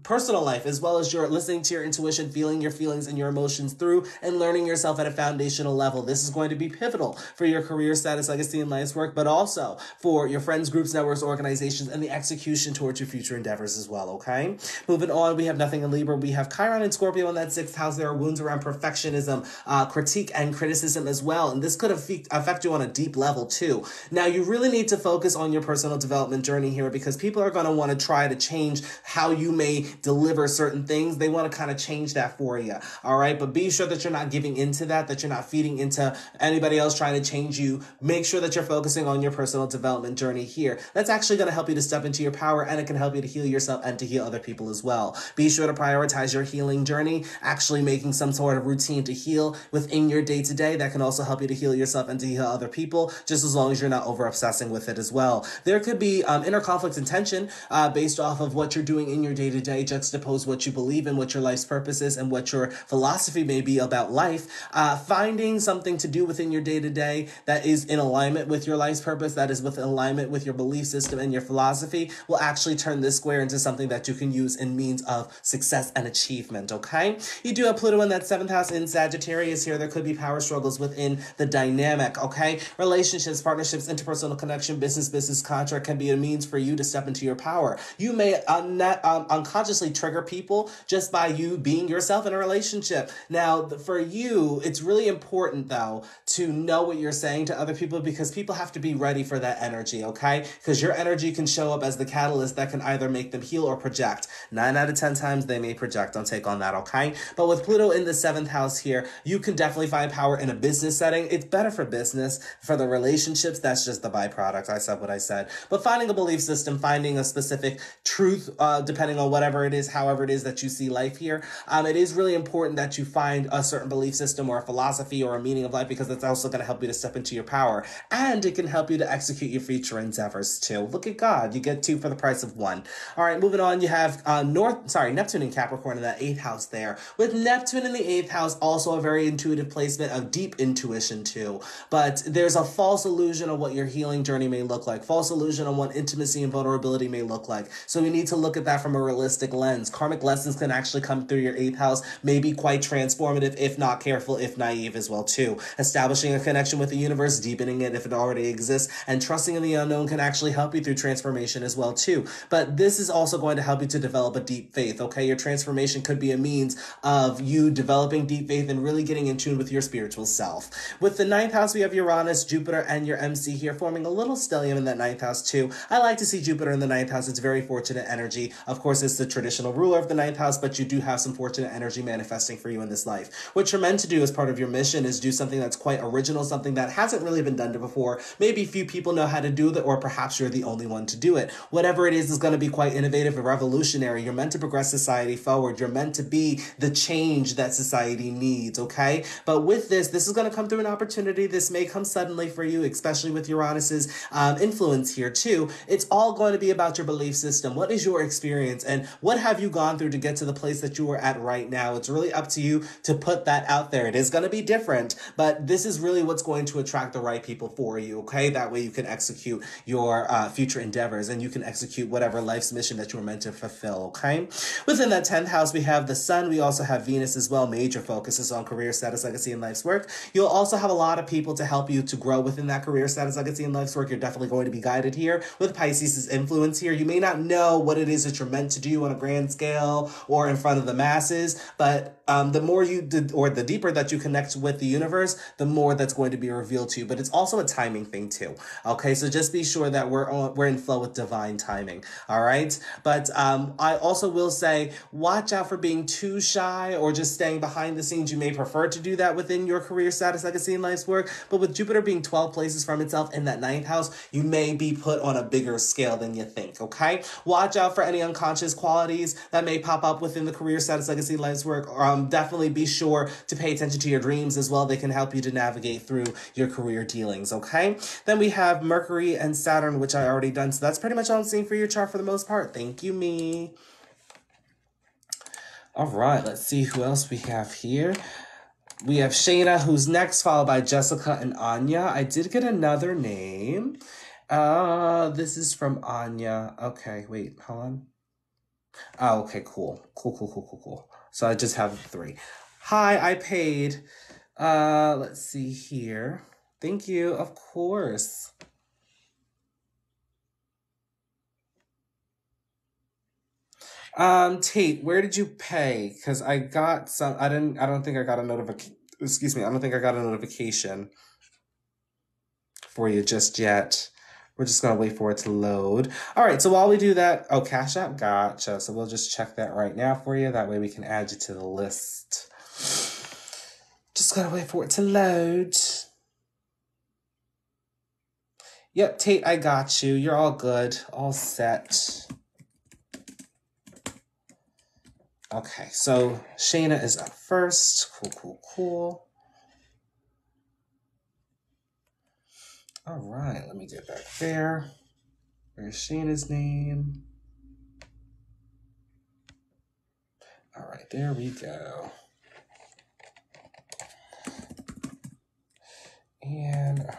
personal life, as well as your listening to your intuition, feeling your feelings and your emotions through, and learning yourself at a foundational level. This is going to be pivotal for your career, status, legacy, and life's work, but also for your friends, groups, networks, organizations, and the execution towards your future endeavors as well, okay? Moving on, we have nothing in Libra. We have Chiron and Scorpio in that 6th house. There are wounds around perfectionism, critique, and criticism as well. And this could affect you on a deep level too. Now, you really need to focus on your personal development journey here, because people are going to want to try to change how you may deliver certain things. They want to kind of change that for you, all right? But be sure that you're not giving into that you're not feeding into anybody else trying to change you. Make sure that you're focusing on your personal development journey here. That's actually going to help you to step into your power, and it can help you to heal yourself and to heal other people as well. Be sure to prioritize your healing journey, actually making some sort of routine to heal within your day-to-day. That can also help you to heal yourself and to heal other people, just as long as you're not over-obsessing with it as well. There could be inner conflict and tension based off of what you're doing in your day-to-day, juxtapose what you believe in, what your life's purpose is, and what your philosophy may be about life. Finding something to do within your day-to-day that is in alignment with your life's purpose, that is within alignment with your belief system and your philosophy, will actually turn this square into something that you can use in means of success and achievement, okay? You do have Pluto in that 7th house in Sagittarius here. There could be power struggles within the dynamic, okay? Relationships, partnerships, interpersonal connection, business contract can be a means for you to step into your power. You may unconsciously trigger people just by you being yourself in a relationship. Now, for you, it's really important, though, to know what you're saying to other people, because people have to be ready for that energy, okay? Because your energy can show up as the catalyst that can either make them heal or project. 9 out of 10 times they may project. Don't take on that, okay? But with Pluto in the 7th house here, you can definitely find power in a business setting. It's better for business. For the relationships, that's just the byproduct. I said what I said. But finding a belief system, finding a specific truth, depending on whatever it is, however it is that you see life here, it is really important that you find a certain belief system or a philosophy or a meaning of life, because it's also going to help you to step into your power. And it can help you to execute your future endeavors too. Look at God. You get two for the price of one. All right, moving on, you have Neptune in Capricorn in that 8th house there. With Neptune in the 8th house, also a very intuitive placement of deep intuition too. But there's a false illusion of what your healing journey may look like, false illusion on what intimacy and vulnerability may look like. So we need to look at that from a realistic lens. Karmic lessons can actually come through your 8th house, may be quite transformative if not careful, if naive as well too. Establishing a connection with the universe, deepening it if it already exists, and trusting in the unknown can actually help you through transformation as well too. But this is also going to help you to develop a deep faith, okay? Your transformation could be a means of you developing deep faith and really getting in tune with your spiritual self. With the 9th house, we have Uranus, Jupiter, and your MC here forming a little stellium in that 9th house too. I like to see Jupiter in the 9th house. It's very fortunate energy. Of course, it's the traditional ruler of the 9th house, but you do have some fortunate energy manifesting for you in this life. What you're meant to do as part of your mission is do something that's quite original, something that hasn't really been done before. Maybe few people know how to do it, or perhaps you're the only one to do it. Whatever it is going to be quite innovative and revolutionary. You're meant to progress society forward. You're meant to be the change that society needs, okay? But with this is going to come through an opportunity. This may come suddenly for you, especially with Uranus's influence here too. It's all going to be about your belief system. What is your experience and what have you gone through to get to the place that you are at right now? It's really up to you to put that out there. It is going to be different, but this is really what's going to attract the right people for you, okay? That way you can execute your future endeavors and you can execute whatever life's mission that you were meant to fulfill, okay? Within that 10th house, we have the sun. We also have Venus as well. Major focuses on career, status, legacy, and life's work. You'll also have a lot of people to help you to grow within that career, status, legacy, and life's work. You're definitely going to be guided here with Pisces' influence here. You may not know what it is that you're meant to do on a grand scale or in front of the masses, but the more you did, or the deeper that you connect with the universe, the more that's going to be revealed to you. But it's also a timing thing too. Okay, so just be sure that we're in flow with divine timing. All right, but I also will say, watch out for being too shy or just staying behind the scenes. You may prefer to do that within your career, status, legacy, and life's work, but with Jupiter being 12 places from itself in that 9th house, you may be put on a bigger scale than you think. Okay, watch out for any unconscious qualities that may pop up within the career, status, legacy, life's work. Definitely be sure to pay attention to your dreams as well. They can help you to navigate through your career dealings, okay? Then we have Mercury and Saturn, which I already done. So that's pretty much all I'm seeing for your chart for the most part. Thank you, me. All right, let's see who else we have here. We have Shayna, who's next, followed by Jessica and Anya. I did get another name. This is from Anya. Okay, wait, hold on. Oh, okay, cool. Cool. So I just have 3. Hi, I paid. Let's see here. Thank you, of course. Tate, where did you pay? Because I got some, I don't think I got a notification. Excuse me, I don't think I got a notification for you just yet. We're just going to wait for it to load. All right, so while we do that, oh, Cash App, gotcha. So we'll just check that right now for you. That way we can add you to the list. Just got to wait for it to load. Yep, Tate, I got you. You're all good. All set. Okay, so Shayna is up first. Cool. All right, let me get back there. Where's Shayna's name? All right, there we go. And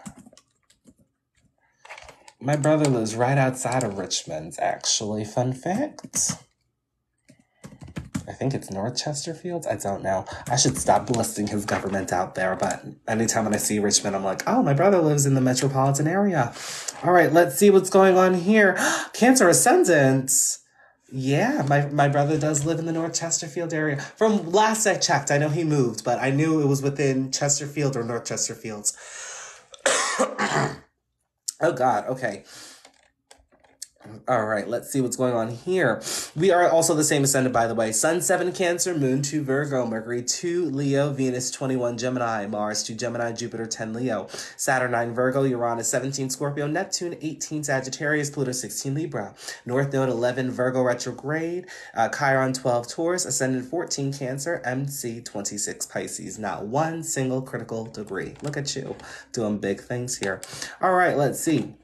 my brother lives right outside of Richmond, actually. Fun fact. I think it's North Chesterfield. I don't know. I should stop listing his government out there, but anytime when I see Richmond, I'm like, oh, my brother lives in the metropolitan area. All right, let's see what's going on here. Cancer ascendant. Yeah, my brother does live in the North Chesterfield area. From last I checked, I know he moved, but I knew it was within Chesterfield or North Chesterfields. Oh, God, okay. All right, let's see what's going on here. We are also the same ascendant, by the way. Sun 7 Cancer, Moon 2 Virgo, Mercury 2 Leo, Venus 21 Gemini, Mars 2 Gemini, Jupiter 10 Leo, Saturn 9 Virgo, Uranus 17 Scorpio, Neptune 18 Sagittarius, Pluto 16 Libra, North Node 11 Virgo retrograde, Chiron 12 Taurus, Ascendant 14 Cancer, MC 26 Pisces. Not one single critical degree. Look at you doing big things here. All right, let's see.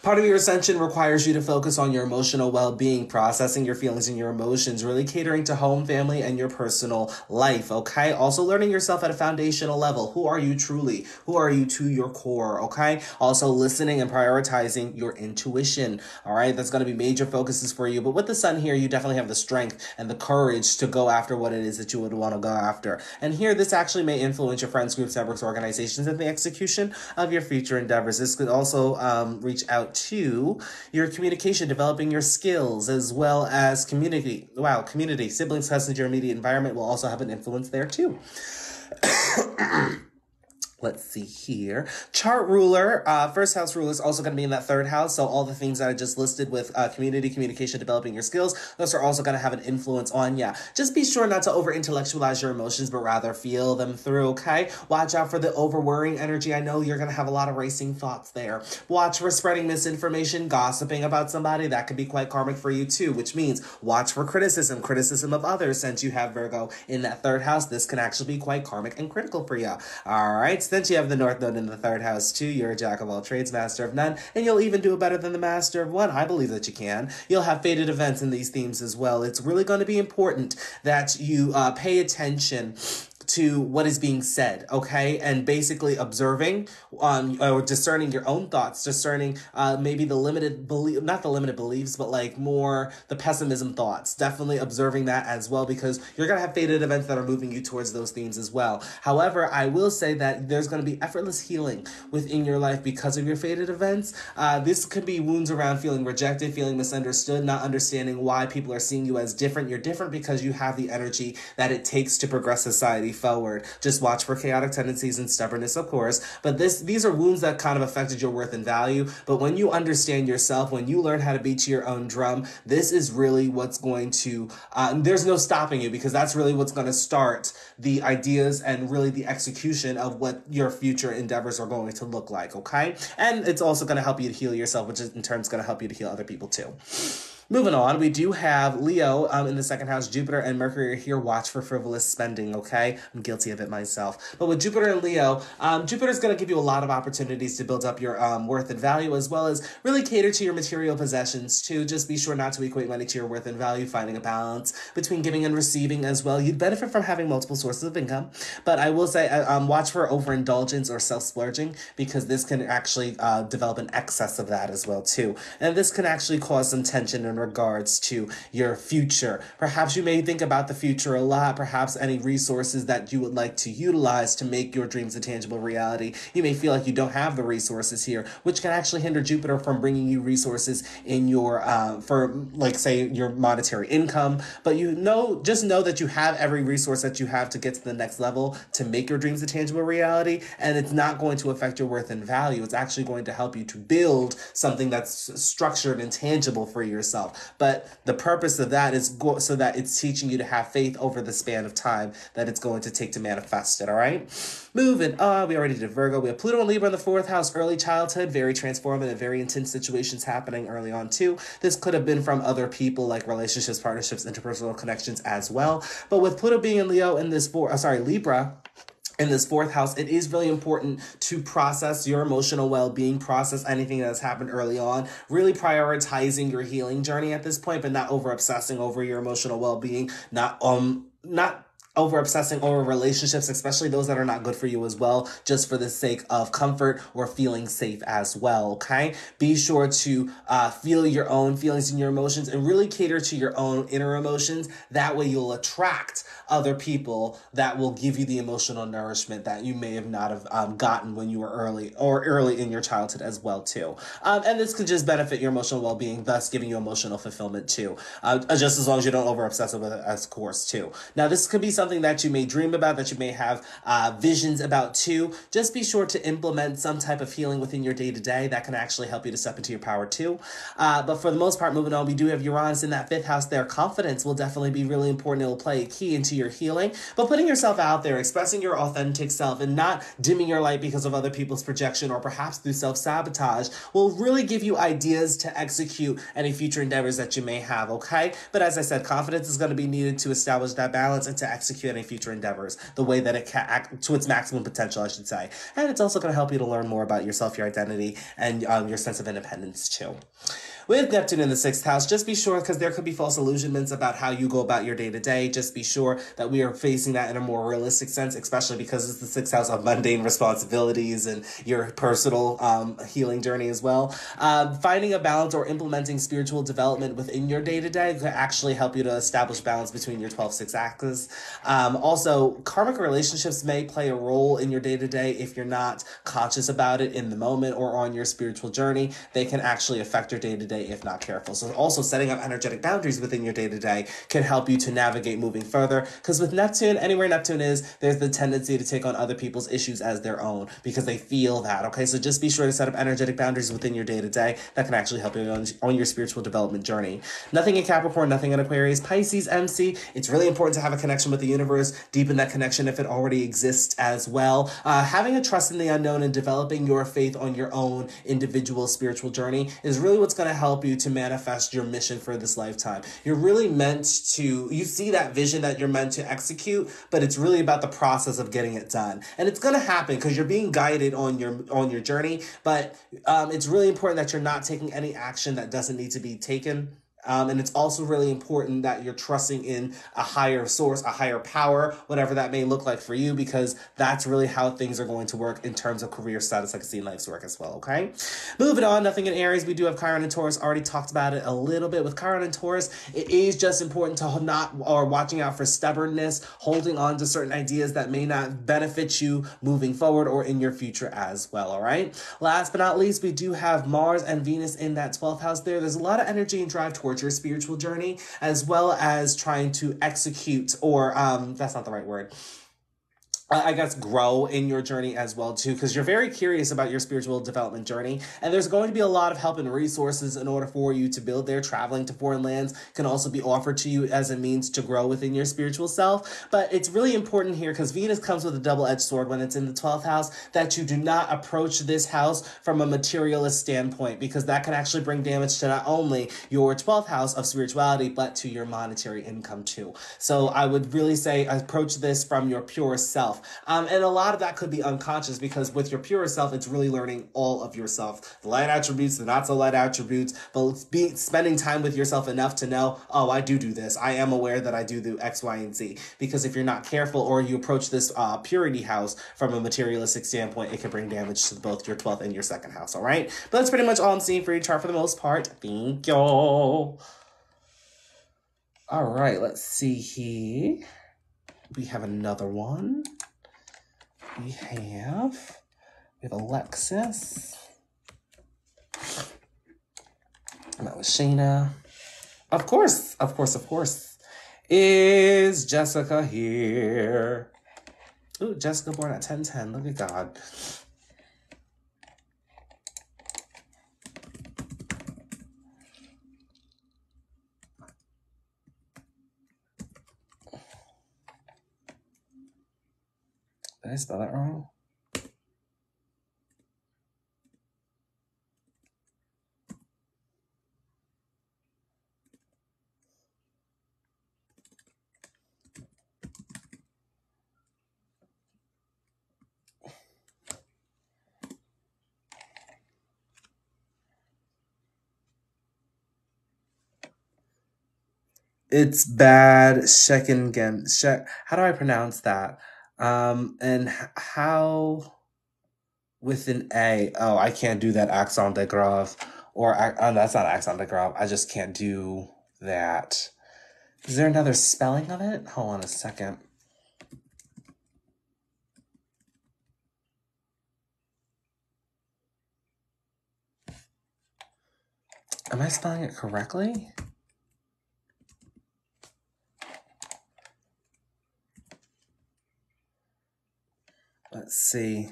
Part of your ascension requires you to focus on your emotional well-being, processing your feelings and your emotions, really catering to home, family, and your personal life, okay? Also learning yourself at a foundational level. Who are you truly? Who are you to your core, okay? Also listening and prioritizing your intuition, all right? That's going to be major focuses for you. But with the sun here, you definitely have the strength and the courage to go after what it is that you would want to go after. And here, this actually may influence your friends, groups, networks, organizations, and the execution of your future endeavors. This could also reach out to your communication, developing your skills, as well as community. Wow, community, siblings, cousins, your immediate environment will also have an influence there too. Let's see here. Chart ruler, first house ruler is also going to be in that third house. So all the things that I just listed with community, communication, developing your skills, those are also going to have an influence on you. Just be sure not to over intellectualize your emotions, but rather feel them through, okay? Watch out for the over worrying energy. I know you're going to have a lot of racing thoughts there. Watch for spreading misinformation, gossiping about somebody. That could be quite karmic for you too, which means watch for criticism of others. Since you have Virgo in that third house, this can actually be quite karmic and critical for you. All right. Since you have the North Node in the third house too, you're a jack of all trades, master of none, and you'll even do it better than the master of one. I believe that you can. You'll have fated events in these themes as well. It's really going to be important that you pay attention to what is being said, okay? And basically observing or discerning your own thoughts, discerning maybe the limited belief, not the limited beliefs, but like more the pessimism thoughts. Definitely observing that as well, because you're going to have fated events that are moving you towards those themes as well. However, I will say that there's going to be effortless healing within your life because of your fated events. This could be wounds around feeling rejected, feeling misunderstood, not understanding why people are seeing you as different. You're different because you have the energy that it takes to progress society forward. Just watch for chaotic tendencies and stubbornness, of course. But these are wounds that kind of affected your worth and value. But when you understand yourself, when you learn how to beat to your own drum, this is really what's going to, there's no stopping you, because that's really what's going to start the ideas and really the execution of what your future endeavors are going to look like, okay? And it's also going to help you to heal yourself, which is in turn going to help you to heal other people too. Moving on, we do have Leo in the second house. Jupiter and Mercury are here. Watch for frivolous spending, okay? I'm guilty of it myself. But with Jupiter and Leo, Jupiter's going to give you a lot of opportunities to build up your worth and value, as well as really cater to your material possessions too. Just be sure not to equate money to your worth and value, finding a balance between giving and receiving as well. You'd benefit from having multiple sources of income. But I will say, watch for overindulgence or self-splurging, because this can actually develop an excess of that as well too. And this can actually cause some tension in regards to your future. Perhaps you may think about the future a lot, perhaps any resources that you would like to utilize to make your dreams a tangible reality. You may feel like you don't have the resources here, which can actually hinder Jupiter from bringing you resources in your, for like say your monetary income. But just know that you have every resource that you have to get to the next level to make your dreams a tangible reality. And it's not going to affect your worth and value. It's actually going to help you to build something that's structured and tangible for yourself. But the purpose of that is so that it's teaching you to have faith over the span of time that it's going to take to manifest it, all right? Moving on, we already did Virgo. We have Pluto and Libra in the fourth house, early childhood, very transformative, very intense situations happening early on too. This could have been from other people, like relationships, partnerships, interpersonal connections as well. But with Pluto being in Libra in this fourth house, it is really important to process your emotional well-being, process anything that's happened early on, really prioritizing your healing journey at this point, but not over-obsessing over your emotional well-being, not over-obsessing over relationships, especially those that are not good for you as well, just for the sake of comfort or feeling safe as well, okay? Be sure to feel your own feelings and your emotions and really cater to your own inner emotions. That way you'll attract other people that will give you the emotional nourishment that you may have not have gotten when you were early in your childhood as well too. And this could just benefit your emotional well-being, thus giving you emotional fulfillment too. Just as long as you don't over-obsess with it, of course, too. Now, this could be something that you may dream about, that you may have visions about too. Just be sure to implement some type of healing within your day-to-day. That can actually help you to step into your power too. But for the most part, moving on, we do have Uranus in that fifth house there. Confidence will definitely be really important. It will play a key into your healing, but putting yourself out there, expressing your authentic self and not dimming your light because of other people's projection or perhaps through self-sabotage will really give you ideas to execute any future endeavors that you may have, okay? But as I said, confidence is going to be needed to establish that balance and to execute execute any future endeavors the way that it can act to its maximum potential, I should say. And it's also going to help you to learn more about yourself, your identity, and your sense of independence too. With Neptune in the 6th house, just be sure, because there could be false illusionments about how you go about your day-to-day, just be sure that we are facing that in a more realistic sense, especially because it's the 6th house of mundane responsibilities and your personal healing journey as well. Finding a balance or implementing spiritual development within your day-to-day could actually help you to establish balance between your 12-6 axis. Also, karmic relationships may play a role in your day-to-day if you're not conscious about it in the moment or on your spiritual journey. They can actually affect your day-to-day if not careful. So also setting up energetic boundaries within your day-to-day can help you to navigate moving further, because with Neptune, anywhere Neptune is, there's the tendency to take on other people's issues as their own because they feel that, okay? So just be sure to set up energetic boundaries within your day-to-day that can actually help you on your spiritual development journey. Nothing in Capricorn, nothing in Aquarius. Pisces, MC, it's really important to have a connection with the universe, deepen that connection if it already exists as well. Having a trust in the unknown and developing your faith on your own individual spiritual journey is really what's going to help you to manifest your mission for this lifetime. You're really meant to, you see that vision that you're meant to execute, but it's really about the process of getting it done. And it's going to happen because you're being guided on your journey, but it's really important that you're not taking any action that doesn't need to be taken. And it's also really important that you're trusting in a higher source, a higher power, whatever that may look like for you, because that's really how things are going to work in terms of career status, like seeing life's work as well, okay? Moving on, nothing in Aries. We do have Chiron and Taurus. Already talked about it a little bit. With Chiron and Taurus, it is just important to not, or watching out for stubbornness, holding on to certain ideas that may not benefit you moving forward or in your future as well, all right? Last but not least, we do have Mars and Venus in that 12th house there. There's a lot of energy and drive towards your spiritual journey, as well as trying to execute, or that's not the right word, I guess grow in your journey as well too, because you're very curious about your spiritual development journey, and there's going to be a lot of help and resources in order for you to build there. Traveling to foreign lands can also be offered to you as a means to grow within your spiritual self, but it's really important here, because Venus comes with a double-edged sword when it's in the 12th house, that you do not approach this house from a materialist standpoint, because that can actually bring damage to not only your 12th house of spirituality, but to your monetary income too. So I would really say approach this from your purest self. And a lot of that could be unconscious, because with your pure self, it's really learning all of yourself. The light attributes, the not so light attributes, but spending time with yourself enough to know, oh, I do this. I am aware that I do the X, Y, and Z. Because if you're not careful, or you approach this purity house from a materialistic standpoint, it can bring damage to both your 12th and your 2nd house, all right? But that's pretty much all I'm seeing for your chart for the most part. Thank you. All right, let's see here. We have another one. We have Alexis. And that was Shayna. Of course. Is Jessica here? Ooh, Jessica born at 10/10. Look at God. Did I spell that wrong? It's bad. How do I pronounce that? And how with an A? Oh, I can't do that accent de grave. Or, that's not accent de grave. I just can't do that. Is there another spelling of it? Hold on a second. Am I spelling it correctly? Let's see.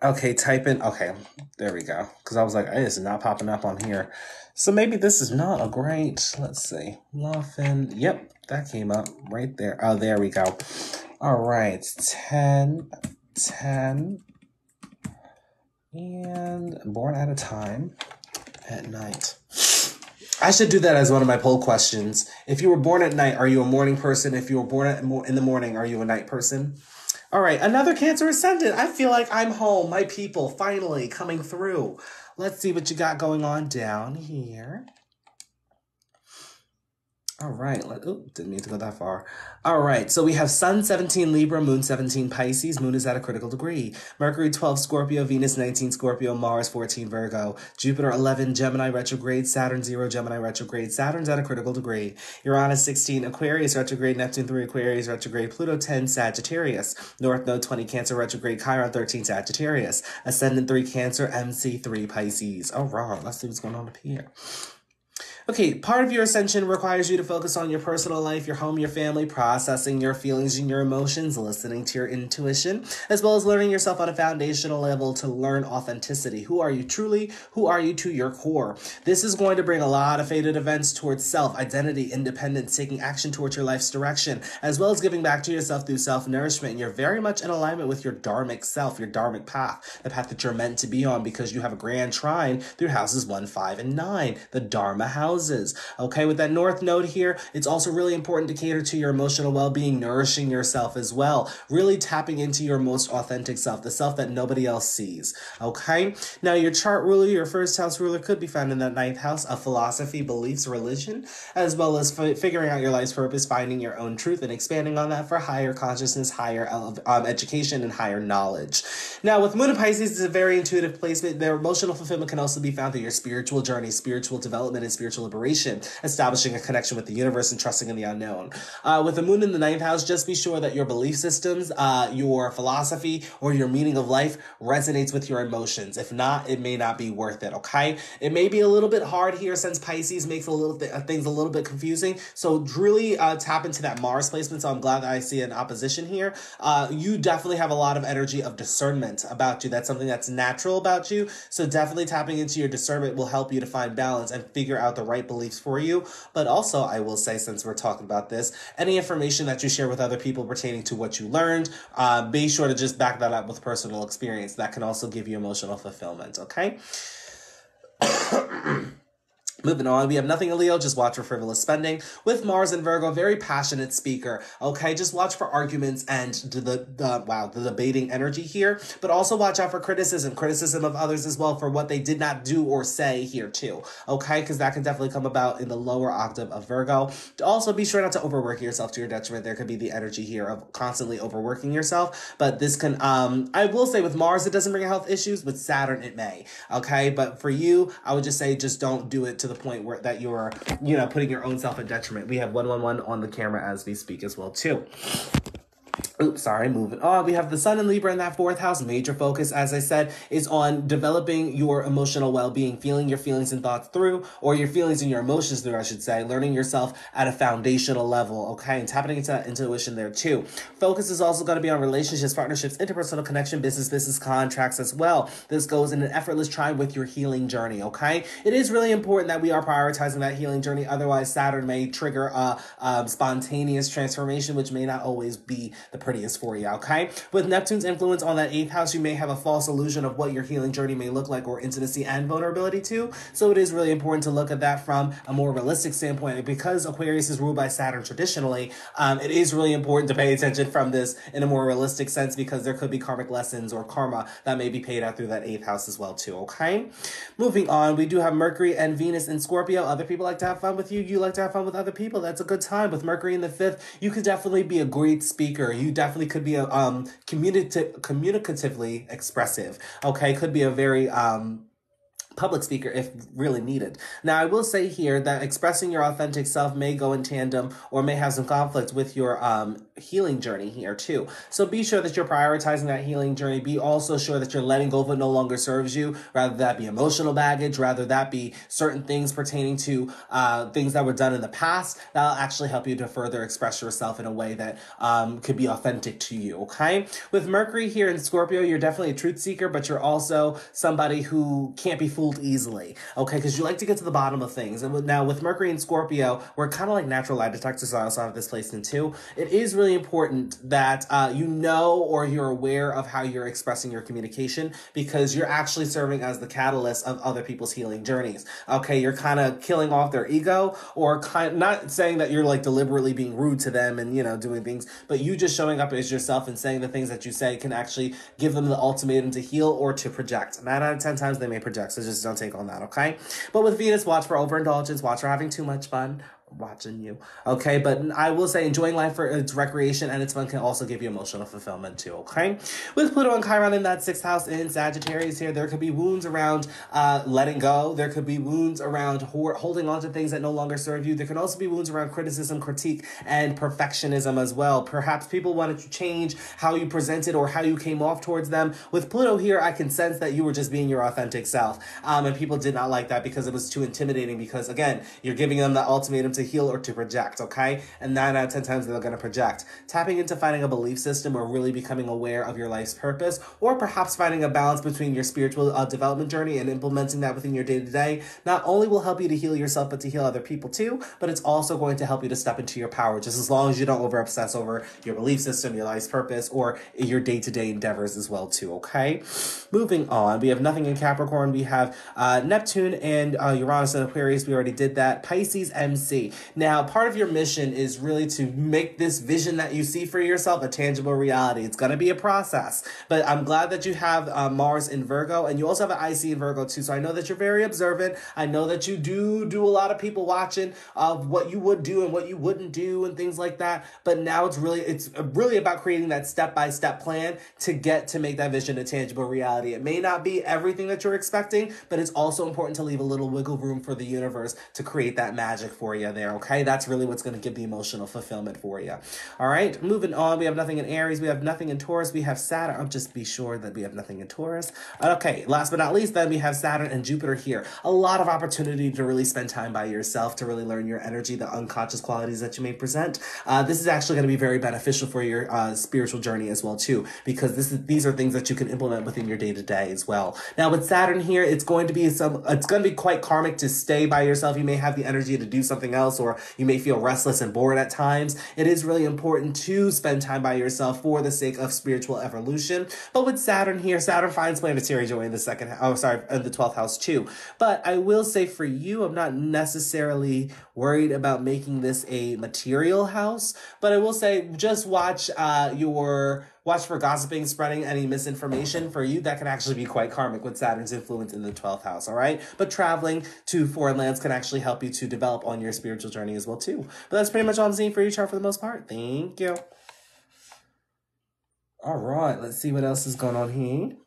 Okay, type in. Okay, there we go. Because I was like, it's not popping up on here. So maybe this is not a great. Let's see. Muffin. Yep, that came up right there. Oh, there we go. All right, 10, and born at a time at night. I should do that as one of my poll questions. If you were born at night, are you a morning person? If you were born in the morning, are you a night person? All right, another Cancer ascendant. I feel like I'm home. My people finally coming through. Let's see what you got going on down here. All right, didn't mean to go that far. All right, so we have Sun 17 Libra, Moon 17 Pisces. Moon is at a critical degree. Mercury 12 Scorpio, Venus 19 Scorpio, Mars 14 Virgo, Jupiter 11 Gemini retrograde, Saturn 0 Gemini retrograde. Saturn's at a critical degree. Uranus 16 Aquarius retrograde, Neptune 3 Aquarius retrograde, Pluto 10 Sagittarius, North Node 20 Cancer retrograde, Chiron 13 Sagittarius, Ascendant 3 Cancer, MC 3 Pisces. Oh, wrong. Let's see what's going on up here. Okay, part of your ascension requires you to focus on your personal life, your home, your family, processing your feelings and your emotions, listening to your intuition, as well as learning yourself on a foundational level to learn authenticity. Who are you truly? Who are you to your core? This is going to bring a lot of fated events towards self, identity, independence, taking action towards your life's direction, as well as giving back to yourself through self-nourishment. And you're very much in alignment with your dharmic self, your dharmic path, the path that you're meant to be on, because you have a grand trine through houses 1, 5, and 9, the Dharma houses. Okay, with that North Node here, it's also really important to cater to your emotional well-being, nourishing yourself as well, really tapping into your most authentic self, the self that nobody else sees. Okay, now your chart ruler, your first house ruler, could be found in that 9th house of philosophy, beliefs, religion, as well as figuring out your life's purpose, finding your own truth, and expanding on that for higher consciousness, higher education, and higher knowledge. Now, with Moon and Pisces, it's a very intuitive placement. Their emotional fulfillment can also be found through your spiritual journey, spiritual development, and spiritual liberation, establishing a connection with the universe and trusting in the unknown. With the Moon in the 9th house, just be sure that your belief systems, your philosophy, or your meaning of life resonates with your emotions. If not, it may not be worth it, okay? It may be a little bit hard here since Pisces makes things a little bit confusing, so really tap into that Mars placement, so I'm glad that I see an opposition here. You definitely have a lot of energy of discernment about you. That's something that's natural about you, so definitely tapping into your discernment will help you to find balance and figure out the right beliefs for you. But also, I will say, since we're talking about this, any information that you share with other people pertaining to what you learned, be sure to just back that up with personal experience. That can also give you emotional fulfillment, okay? Moving on, we have nothing in Leo, just watch for frivolous spending. With Mars and Virgo, very passionate speaker, okay? Just watch for arguments and the debating energy here, but also watch out for criticism of others as well for what they did not do or say here too, okay? Because that can definitely come about in the lower octave of Virgo. Also, be sure not to overwork yourself to your detriment. There could be the energy here of constantly overworking yourself, but this can, I will say with Mars, it doesn't bring health issues. With Saturn, it may, okay? But for you, I would just say just don't do it to the point where that you're, putting your own self at detriment. We have 111 on the camera as we speak as well too. Oops, sorry, moving on. We have the Sun in Libra in that 4th house. Major focus, as I said, is on developing your emotional well-being, feeling your feelings and thoughts through, or your feelings and your emotions through, I should say, learning yourself at a foundational level, okay, and tapping into that intuition there too. Focus is also going to be on relationships, partnerships, interpersonal connection, business contracts as well. This goes in an effortless trine with your healing journey, okay? It is really important that we are prioritizing that healing journey. Otherwise, Saturn may trigger a spontaneous transformation, which may not always be the prettiest for you, okay? With Neptune's influence on that 8th house, you may have a false illusion of what your healing journey may look like, or intimacy and vulnerability too. So it is really important to look at that from a more realistic standpoint. And because Aquarius is ruled by Saturn traditionally, it is really important to pay attention from this in a more realistic sense, because there could be karmic lessons or karma that may be paid out through that 8th house as well too, okay? Moving on, we do have Mercury and Venus in Scorpio. Other people like to have fun with you. You like to have fun with other people. That's a good time. With Mercury in the 5th, you could definitely be a great speaker. You definitely could be a communicatively expressive, okay? Could be a very public speaker if really needed. Now, I will say here that expressing your authentic self may go in tandem or may have some conflict with your healing journey here too. So be sure that you're prioritizing that healing journey. Be also sure that you're letting go of what no longer serves you, rather that be emotional baggage, rather that be certain things pertaining to things that were done in the past. That'll actually help you to further express yourself in a way that could be authentic to you, okay? With Mercury here in Scorpio, you're definitely a truth seeker, but you're also somebody who can't be fooled fooled easily, okay? Because you like to get to the bottom of things. And now with Mercury and Scorpio, we're kind of like natural lie detectors, so I also have this placed in too. It is really important that you know or you're aware of how you're expressing your communication, because you're actually serving as the catalyst of other people's healing journeys, okay? You're kind of killing off their ego, or not saying that you're like deliberately being rude to them and, you know, doing things, but you just showing up as yourself and saying the things that you say can actually give them the ultimatum to heal or to project. 9 out of 10 times they may project, so just don't take on that, okay? But with Venus, watch for overindulgence, watch for having too much fun. Watching you, okay? But I will say enjoying life for its recreation and its fun can also give you emotional fulfillment too, okay? With Pluto and Chiron in that 6th house in Sagittarius here, there could be wounds around letting go. There could be wounds around holding on to things that no longer serve you. There can also be wounds around criticism, critique, and perfectionism as well. Perhaps people wanted to change how you presented or how you came off towards them. With Pluto here, I can sense that you were just being your authentic self, and people did not like that because it was too intimidating, because again, you're giving them the ultimatum to heal or to project, okay? And 9 out of 10 times they're going to project. Tapping into finding a belief system or really becoming aware of your life's purpose, or perhaps finding a balance between your spiritual development journey and implementing that within your day-to-day, not only will help you to heal yourself, but to heal other people too, but it's also going to help you to step into your power, just as long as you don't over-obsess over your belief system, your life's purpose, or your day-to-day endeavors as well too, okay? Moving on, we have nothing in Capricorn. We have Neptune and Uranus in Aquarius. We already did that. Pisces MC. Now, part of your mission is really to make this vision that you see for yourself a tangible reality. It's going to be a process, but I'm glad that you have Mars in Virgo, and you also have an IC in Virgo too. So I know that you're very observant. I know that you do a lot of people watching of what you would do and what you wouldn't do and things like that. But now it's really about creating that step-by-step plan to make that vision a tangible reality. It may not be everything that you're expecting, but it's also important to leave a little wiggle room for the universe to create that magic for you there, okay? That's really what's going to give the emotional fulfillment for you. All right, moving on. We have nothing in Aries. We have nothing in Taurus. We have Saturn. I'll just be sure that we have nothing in Taurus. Okay, last but not least, then we have Saturn and Jupiter here. A lot of opportunity to really spend time by yourself, to really learn your energy, the unconscious qualities that you may present. This is actually going to be very beneficial for your spiritual journey as well too, because these are things that you can implement within your day-to-day as well. Now with Saturn here, it's going to be quite karmic to stay by yourself. You may have the energy to do something else, or you may feel restless and bored at times. It is really important to spend time by yourself for the sake of spiritual evolution. But with Saturn here, Saturn finds planetary joy in the in the 12th house too. But I will say for you, I'm not necessarily worried about making this a material house, but I will say just watch for gossiping, spreading any misinformation. For you, that can actually be quite karmic with Saturn's influence in the 12th house, all right? But traveling to foreign lands can actually help you to develop on your spiritual journey as well, too. But that's pretty much all I'm seeing for your chart for the most part. Thank you. All right, let's see what else is going on here.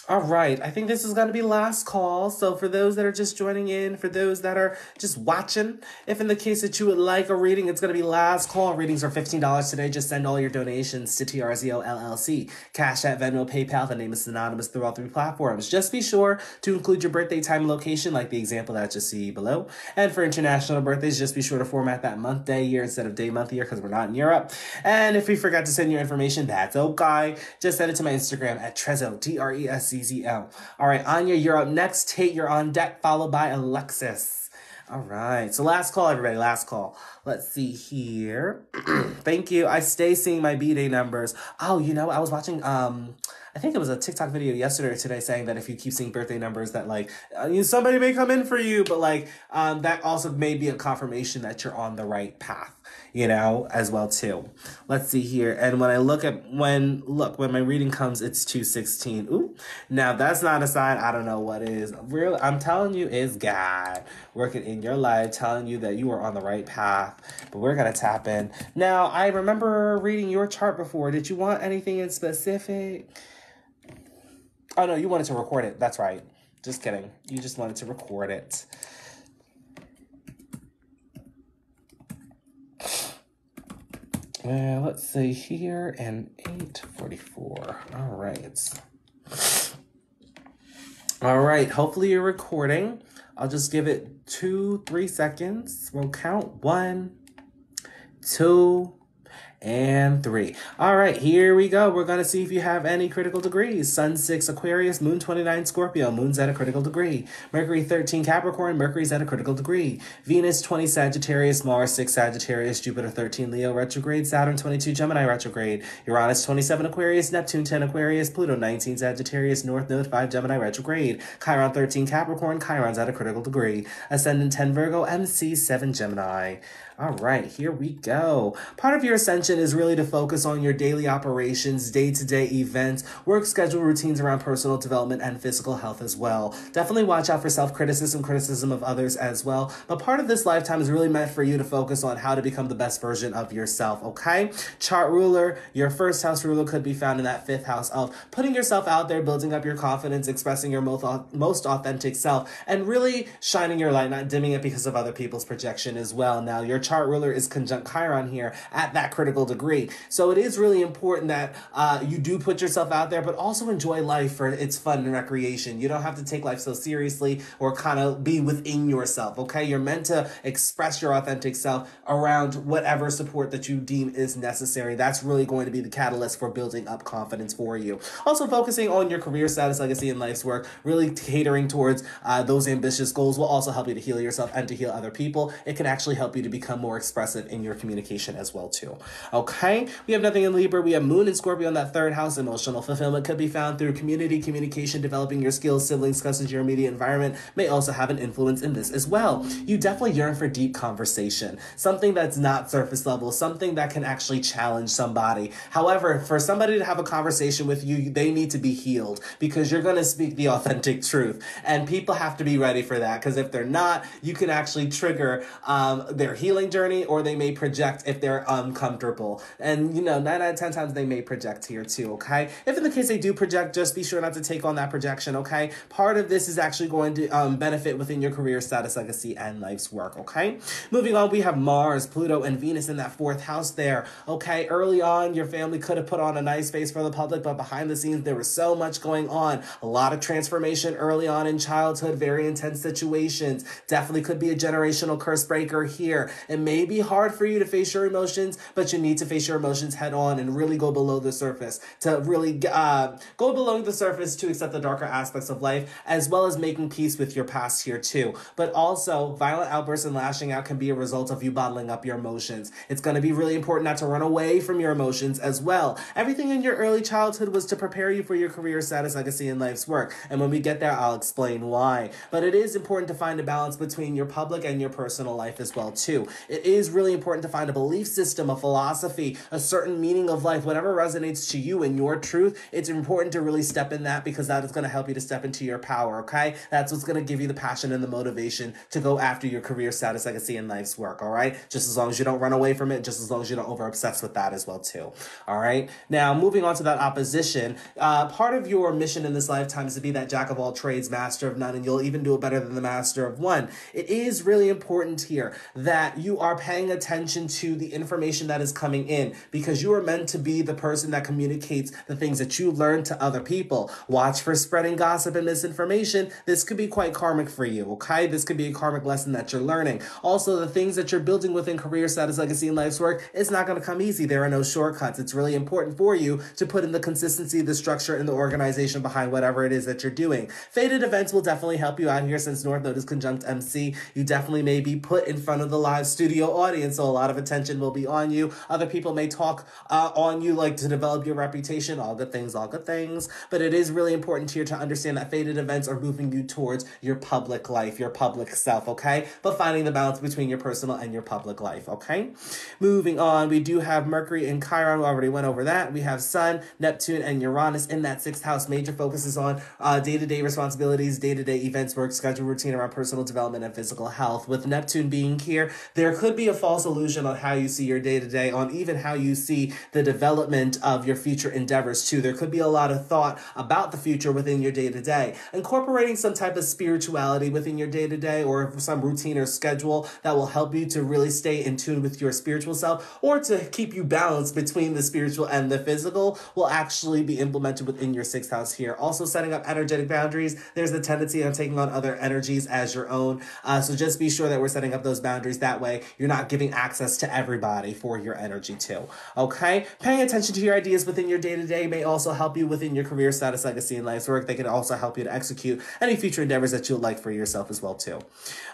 All right, I think this is going to be last call. So for those that are just joining in, for those that are just watching, if in the case that you would like a reading, it's going to be last call. Readings are $15 today. Just send all your donations to TRZO LLC. Cash App, Venmo, PayPal. The name is synonymous through all 3 platforms. Just be sure to include your birthday, time, and location, like the example that you see below. And for international birthdays, just be sure to format that month, day, year instead of day, month, year, because we're not in Europe. And if you forgot to send your information, that's okay. Just send it to my Instagram at TRZO, TRESZO. All right, Anya, you're up next. Tate, you're on deck, followed by Alexis. All right, so last call, everybody, last call. Let's see here. Thank you. I stay seeing my B-Day numbers. Oh, I was watching, I think it was a TikTok video yesterday or today saying that if you keep seeing birthday numbers that somebody may come in for you, but that also may be a confirmation that you're on the right path, as well too. Let's see here. And when I when my reading comes, it's 216. Ooh, now that's not a sign. I don't know what is. Real, I'm telling you, is God working in your life, telling you that you are on the right path. But we're going to tap in. Now, I remember reading your chart before. Did you want anything in specific? Oh, no, you wanted to record it. That's right. Just kidding. You just wanted to record it. Let's see here, and 8:44. All right. All right, hopefully you're recording. I'll just give it 2-3 seconds. We'll count 1, 2, and 3. All right, here we go. We're going to see if you have any critical degrees. Sun 6 Aquarius, Moon 29 Scorpio, Moon's at a critical degree. Mercury 13 Capricorn, Mercury's at a critical degree. Venus 20 Sagittarius, Mars 6 Sagittarius, Jupiter 13 Leo retrograde, Saturn 22 Gemini retrograde, Uranus 27 Aquarius, Neptune 10 Aquarius, Pluto 19 Sagittarius, North Node 5 Gemini retrograde, Chiron 13 Capricorn, Chiron's at a critical degree. Ascendant 10 Virgo, MC 7 Gemini. All right, here we go. Part of your ascension is really to focus on your daily operations, day-to-day events, work schedule routines around personal development and physical health as well. Definitely watch out for self-criticism, criticism of others as well. But part of this lifetime is really meant for you to focus on how to become the best version of yourself, okay? Chart ruler, your first house ruler could be found in that 5th house of putting yourself out there, building up your confidence, expressing your most authentic self, and really shining your light, not dimming it because of other people's projection as well. Now, your chart ruler is conjunct Chiron here at that critical degree. So it is really important that you do put yourself out there, but also enjoy life for its fun and recreation. You don't have to take life so seriously or kind of be within yourself, okay? You're meant to express your authentic self around whatever support that you deem is necessary. That's really going to be the catalyst for building up confidence for you. Also focusing on your career status, legacy, and life's work, really catering towards those ambitious goals will also help you to heal yourself and to heal other people. It can actually help you to become more expressive in your communication as well too. Okay, we have nothing in Libra. We have Moon and Scorpio in that 3rd house. Emotional fulfillment could be found through community, communication, developing your skills, siblings, cousins, your immediate environment may also have an influence in this as well. You definitely yearn for deep conversation, something that's not surface level, something that can actually challenge somebody. However, for somebody to have a conversation with you, they need to be healed because you're going to speak the authentic truth, and people have to be ready for that, because if they're not, you can actually trigger their healing journey, or they may project if they're uncomfortable. And, 9 out of 10 times they may project here too, okay? If in the case they do project, just be sure not to take on that projection, okay? Part of this is actually going to benefit within your career status, legacy, and life's work, okay? Moving on, we have Mars, Pluto, and Venus in that 4th house there, okay? Early on, your family could have put on a nice face for the public, but behind the scenes, there was so much going on. A lot of transformation early on in childhood, very intense situations. Definitely could be a generational curse breaker here. It may be hard for you to face your emotions, but you need to face your emotions head on and really go below the surface to really go below the surface to accept the darker aspects of life, as well as making peace with your past here too. But also, violent outbursts and lashing out can be a result of you bottling up your emotions. It's going to be really important not to run away from your emotions as well. Everything in your early childhood was to prepare you for your career status, legacy, and life's work. And when we get there, I'll explain why. But it is important to find a balance between your public and your personal life as well too. It is really important to find a belief system, a philosophy, a certain meaning of life, whatever resonates to you and your truth. It's important to really step in that, because that is going to help you to step into your power, okay? That's what's going to give you the passion and the motivation to go after your career status, legacy, and life's work, all right? Just as long as you don't run away from it, just as long as you don't over-obsess with that as well too, all right? Now, moving on to that opposition, part of your mission in this lifetime is to be that jack of all trades, master of none, and you'll even do it better than the master of one. It is really important here that you are paying attention to the information that is coming in, because you are meant to be the person that communicates the things that you learn to other people. Watch for spreading gossip and misinformation. This could be quite karmic for you, okay? This could be a karmic lesson that you're learning. Also, the things that you're building within career status, legacy, and life's work, it's not going to come easy. There are no shortcuts. It's really important for you to put in the consistency, the structure, and the organization behind whatever it is that you're doing. Fated events will definitely help you out here, since North Node is conjunct MC. You definitely may be put in front of the live studio audience, so a lot of attention will be on you. Other people may talk on you, like to develop your reputation. All good things, all good things. But it is really important here to understand that fated events are moving you towards your public life, your public self, okay? But finding the balance between your personal and your public life, okay? Moving on, we do have Mercury and Chiron. We already went over that. We have Sun, Neptune, and Uranus in that 6th house. Major focuses on day-to-day responsibilities, day-to-day events, work schedule, routine around personal development and physical health. With Neptune being here, there could be a false illusion on how you see your day-to-day, on even how you see the development of your future endeavors too. There could be a lot of thought about the future within your day-to-day. Incorporating some type of spirituality within your day-to-day, or some routine or schedule that will help you to really stay in tune with your spiritual self, or to keep you balanced between the spiritual and the physical, will actually be implemented within your 6th house here. Also, setting up energetic boundaries. There's the tendency of taking on other energies as your own. So just be sure that we're setting up those boundaries. That way way you're not giving access to everybody for your energy too. Okay? Paying attention to your ideas within your day-to-day may also help you within your career status, legacy, and life's work. They can also help you to execute any future endeavors that you'd like for yourself as well too.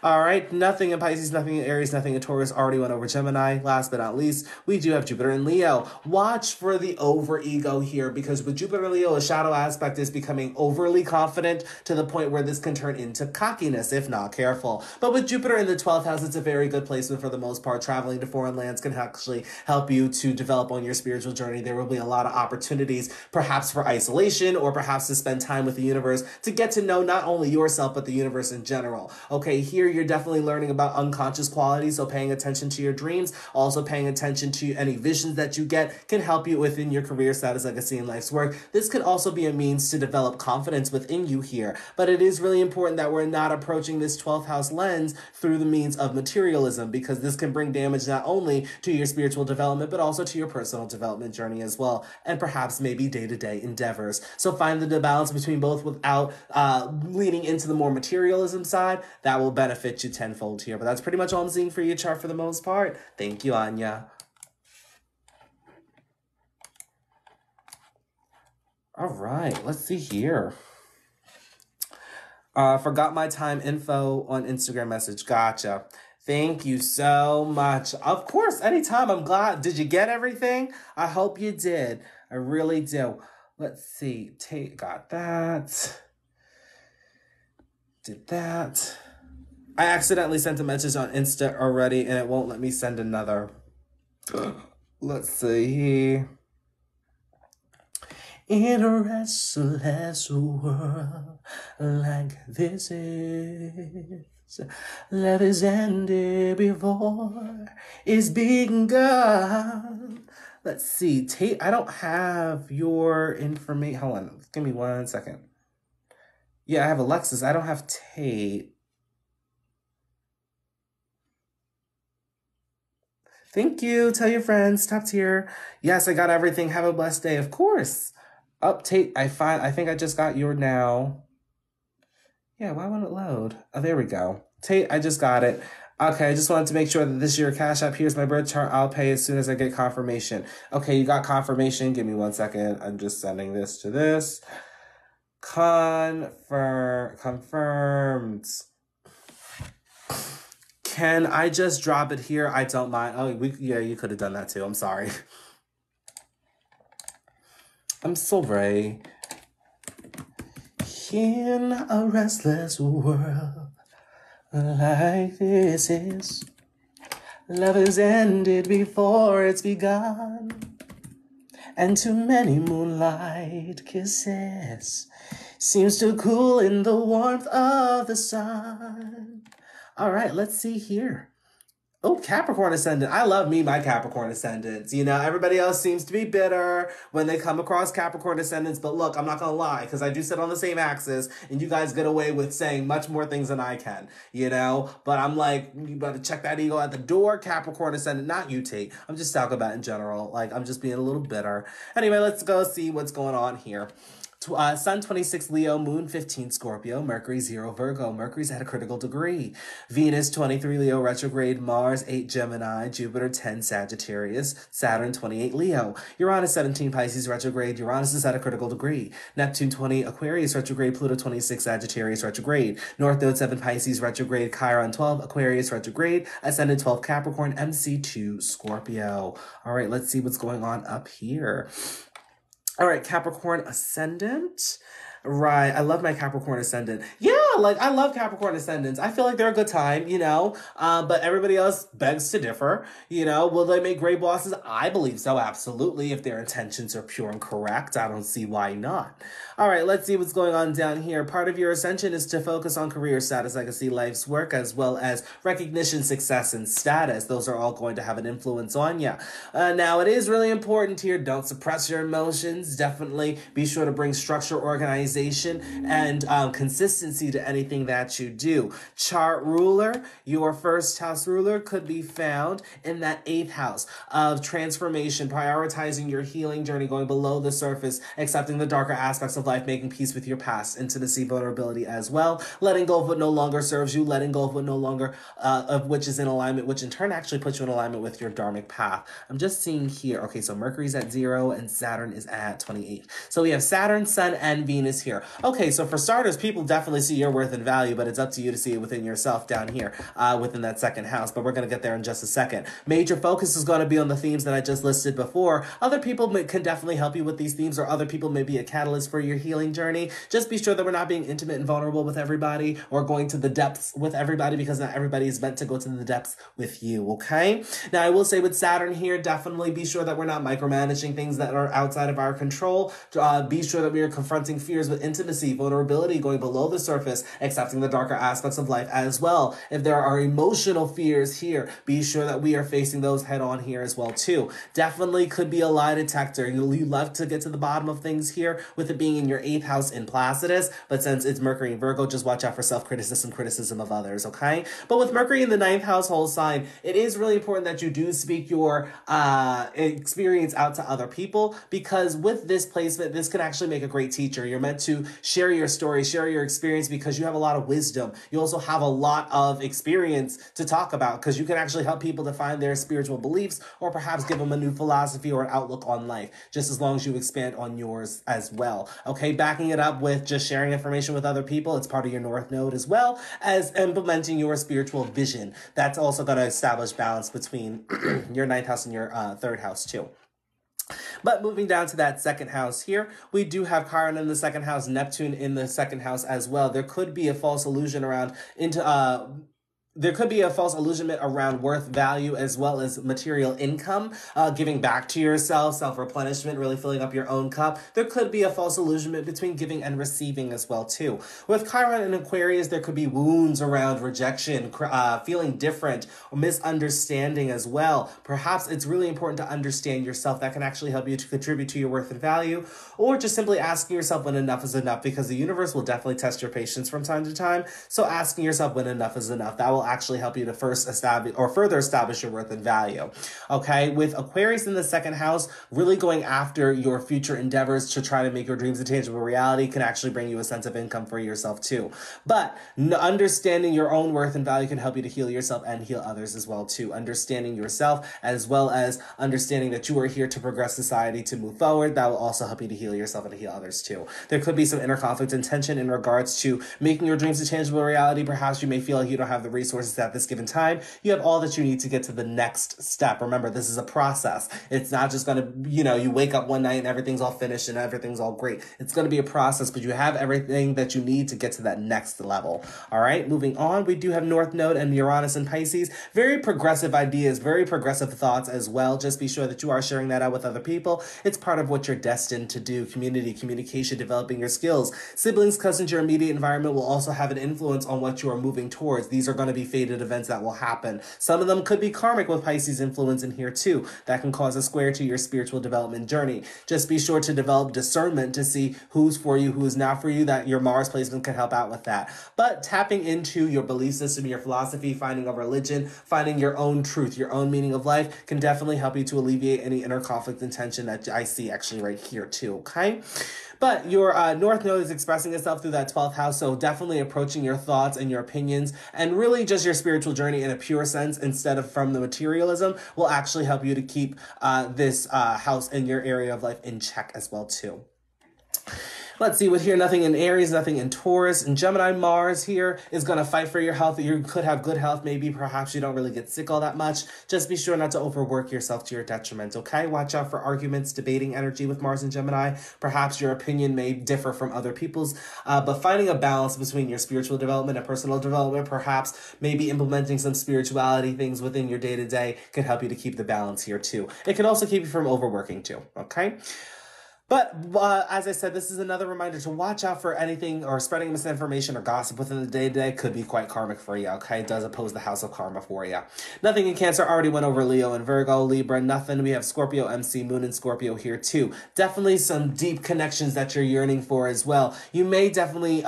All right, nothing in Pisces, nothing in Aries, nothing in Taurus. Already went over Gemini. Last but not least, we do have Jupiter in Leo. Watch for the over-ego here, because with Jupiter in Leo, a shadow aspect is becoming overly confident to the point where this can turn into cockiness if not careful. But with Jupiter in the 12th house, it's a very good placement for the most part. Traveling to foreign lands can actually help you to develop on your spiritual journey. There will be a lot of opportunities, perhaps for isolation or perhaps to spend time with the universe to get to know not only yourself, but the universe in general. Okay, here you're definitely learning about unconscious qualities, so paying attention to your dreams, also paying attention to any visions that you get can help you within your career status, legacy, and life's work. This could also be a means to develop confidence within you here, but it is really important that we're not approaching this 12th house lens through the means of materialism, because this can bring damage not only to your spiritual development, but also to your personal development journey as well, and perhaps maybe day-to-day endeavors. So find the balance between both without leaning into the more materialism side. That will benefit you tenfold here. But that's pretty much all I'm seeing for your chart for the most part. Thank you, Anya. All right, let's see here. Forgot my time info on Instagram message. Gotcha. Thank you so much. Of course, anytime. I'm glad. Did you get everything? I hope you did. I really do. Let's see. Got that. Did that. I accidentally sent a message on Insta already, and it won't let me send another. Let's see. In a restless world like this is, love is ended before it's begun. Let's see. Tate, I don't have your information. Hold on. Give me 1 second. Yeah, I have Alexis. I don't have Tate. Thank you. Tell your friends. Top tier. Yes, I got everything. Have a blessed day. Of course. Tate, I think I just got your now. Yeah, why won't it load? Oh, there we go. Tate, I just got it. Okay, I just wanted to make sure that this is your Cash App. Here's my birth chart. I'll pay as soon as I get confirmation. Okay, you got confirmation. Give me 1 second. I'm just sending this to this. Confirmed. Can I just drop it here? I don't mind. Oh, yeah, you could have done that too. I'm sorry. I'm sorry. In a restless world like this is, love is ended before it's begun, and too many moonlight kisses seems to cool in the warmth of the sun. All right, let's see here. Oh, Capricorn ascendant. I love me, my Capricorn ascendants. You know, everybody else seems to be bitter when they come across Capricorn ascendants. But look, I'm not going to lie, because I do sit on the same axis, and you guys get away with saying much more things than I can, you know? But I'm like, you better check that ego at the door, Capricorn ascendant, not you, Tate. I'm just talking about in general. Like, I'm just being a little bitter. Anyway, let's go see what's going on here. Sun 26 Leo, Moon 15 Scorpio, Mercury 0 Virgo. Mercury's at a critical degree. Venus 23 Leo retrograde, Mars 8 Gemini, Jupiter 10 Sagittarius, Saturn 28 Leo. Uranus 17 Pisces retrograde, Uranus is at a critical degree. Neptune 20 Aquarius retrograde, Pluto 26 Sagittarius retrograde. North Node 7 Pisces retrograde, Chiron 12 Aquarius retrograde, Ascendant 12 Capricorn, MC2 Scorpio. All right, let's see what's going on up here. All right, Capricorn ascendant. Right, I love my Capricorn ascendant. Yeah, like, I love Capricorn ascendants. I feel like they're a good time, you know, but everybody else begs to differ, you know. Will they make great bosses? I believe so, absolutely. If their intentions are pure and correct, I don't see why not. All right, let's see what's going on down here. Part of your ascension is to focus on career status, legacy, life's work, as well as recognition, success, and status. Those are all going to have an influence on you. Now, it is really important here. Don't suppress your emotions. Definitely be sure to bring structure, organization, and consistency to to anything that you do. Chart ruler, your first house ruler could be found in that 8th house of transformation, prioritizing your healing journey, going below the surface, accepting the darker aspects of life, making peace with your past, intimacy, vulnerability as well, letting go of what no longer serves you, letting go of what no longer, of which is in alignment, which in turn actually puts you in alignment with your dharmic path. I'm just seeing here, okay, so Mercury's at 0 and Saturn is at 28. So we have Saturn, Sun, and Venus here. Okay, so for starters, people definitely see your worth and value, but it's up to you to see it within yourself down here, within that 2nd house, but we're going to get there in just a second. Major focus is going to be on the themes that I just listed before. Other people can definitely help you with these themes, or other people may be a catalyst for your healing journey. Just be sure that we're not being intimate and vulnerable with everybody, or going to the depths with everybody, because not everybody is meant to go to the depths with you, okay? Now, I will say with Saturn here, definitely be sure that we're not micromanaging things that are outside of our control. Be sure that we are confronting fears with intimacy, vulnerability, going below the surface, accepting the darker aspects of life as well. If there are emotional fears here, be sure that we are facing those head on here as well too. Definitely could be a lie detector. You love to get to the bottom of things here with it being in your 8th house in Placidus, but since it's Mercury in Virgo, just watch out for self-criticism, criticism of others, okay? But with Mercury in the 9th household sign, it is really important that you do speak your experience out to other people, because with this placement, this can actually make a great teacher. You're meant to share your story, share your experience, because you have a lot of wisdom. You also have a lot of experience to talk about, because you can actually help people define their spiritual beliefs, or perhaps give them a new philosophy or an outlook on life, just as long as you expand on yours as well. Okay, backing it up with just sharing information with other people, it's part of your North Node, as well as implementing your spiritual vision. That's also going to establish balance between your 9th house and your 3rd house too. But moving down to that 2nd house here, we do have Chiron in the 2nd house, Neptune in the 2nd house as well. There could be a false illusion around there could be a false illusionment around worth, value, as well as material income, giving back to yourself, self-replenishment, really filling up your own cup. There could be a false illusionment between giving and receiving as well, too. With Chiron and Aquarius, there could be wounds around rejection, feeling different, or misunderstanding as well. Perhaps it's really important to understand yourself. That can actually help you to contribute to your worth and value, or just simply asking yourself when enough is enough, because the universe will definitely test your patience from time to time. So asking yourself when enough is enough, that will actually help you to first establish or further establish your worth and value. Okay, with Aquarius in the 2nd house, really going after your future endeavors to try to make your dreams a tangible reality can actually bring you a sense of income for yourself too. But understanding your own worth and value can help you to heal yourself and heal others as well too. Understanding yourself, as well as understanding that you are here to progress society, to move forward, that will also help you to heal yourself and to heal others too. There could be some inner conflict and tension in regards to making your dreams a tangible reality. Perhaps you may feel like you don't have the resources at this given time. You have all that you need to get to the next step. Remember, this is a process. It's not just going to, you wake up one night and everything's all finished and everything's all great. It's going to be a process, but you have everything that you need to get to that next level. All right, moving on, we do have North Node and Uranus and Pisces. Very progressive ideas, very progressive thoughts as well. Just be sure that you are sharing that out with other people. It's part of what you're destined to do. Community, communication, developing your skills. Siblings, cousins, your immediate environment will also have an influence on what you are moving towards. These are going to be fated events that will happen. Some of them could be karmic with Pisces influence in here too. That can cause a square to your spiritual development journey. Just be sure to develop discernment to see who's for you, who is not for you, that your Mars placement can help out with that. But tapping into your belief system, your philosophy, finding a religion, finding your own truth, your own meaning of life can definitely help you to alleviate any inner conflict and tension that I see actually right here too, okay? But your North Node is expressing itself through that 12th house, so definitely approaching your thoughts and your opinions and really just your spiritual journey in a pure sense instead of from the materialism will actually help you to keep this house in your area of life in check as well too. Let's see, with here, nothing in Aries, nothing in Taurus, and Gemini, Mars here is going to fight for your health. You could have good health, maybe, perhaps you don't really get sick all that much. Just be sure not to overwork yourself to your detriment, okay? Watch out for arguments, debating energy with Mars and Gemini. Perhaps your opinion may differ from other people's, but finding a balance between your spiritual development and personal development, perhaps maybe implementing some spirituality things within your day-to-day can help you to keep the balance here too. It can also keep you from overworking too, okay? But as I said, this is another reminder to watch out for anything or spreading misinformation or gossip within the day-to-day could be quite karmic for you, okay? It does oppose the house of karma for you. Nothing in Cancer, already went over Leo and Virgo. Libra, nothing. We have Scorpio, MC, Moon and Scorpio here too. Definitely some deep connections that you're yearning for as well. You may definitely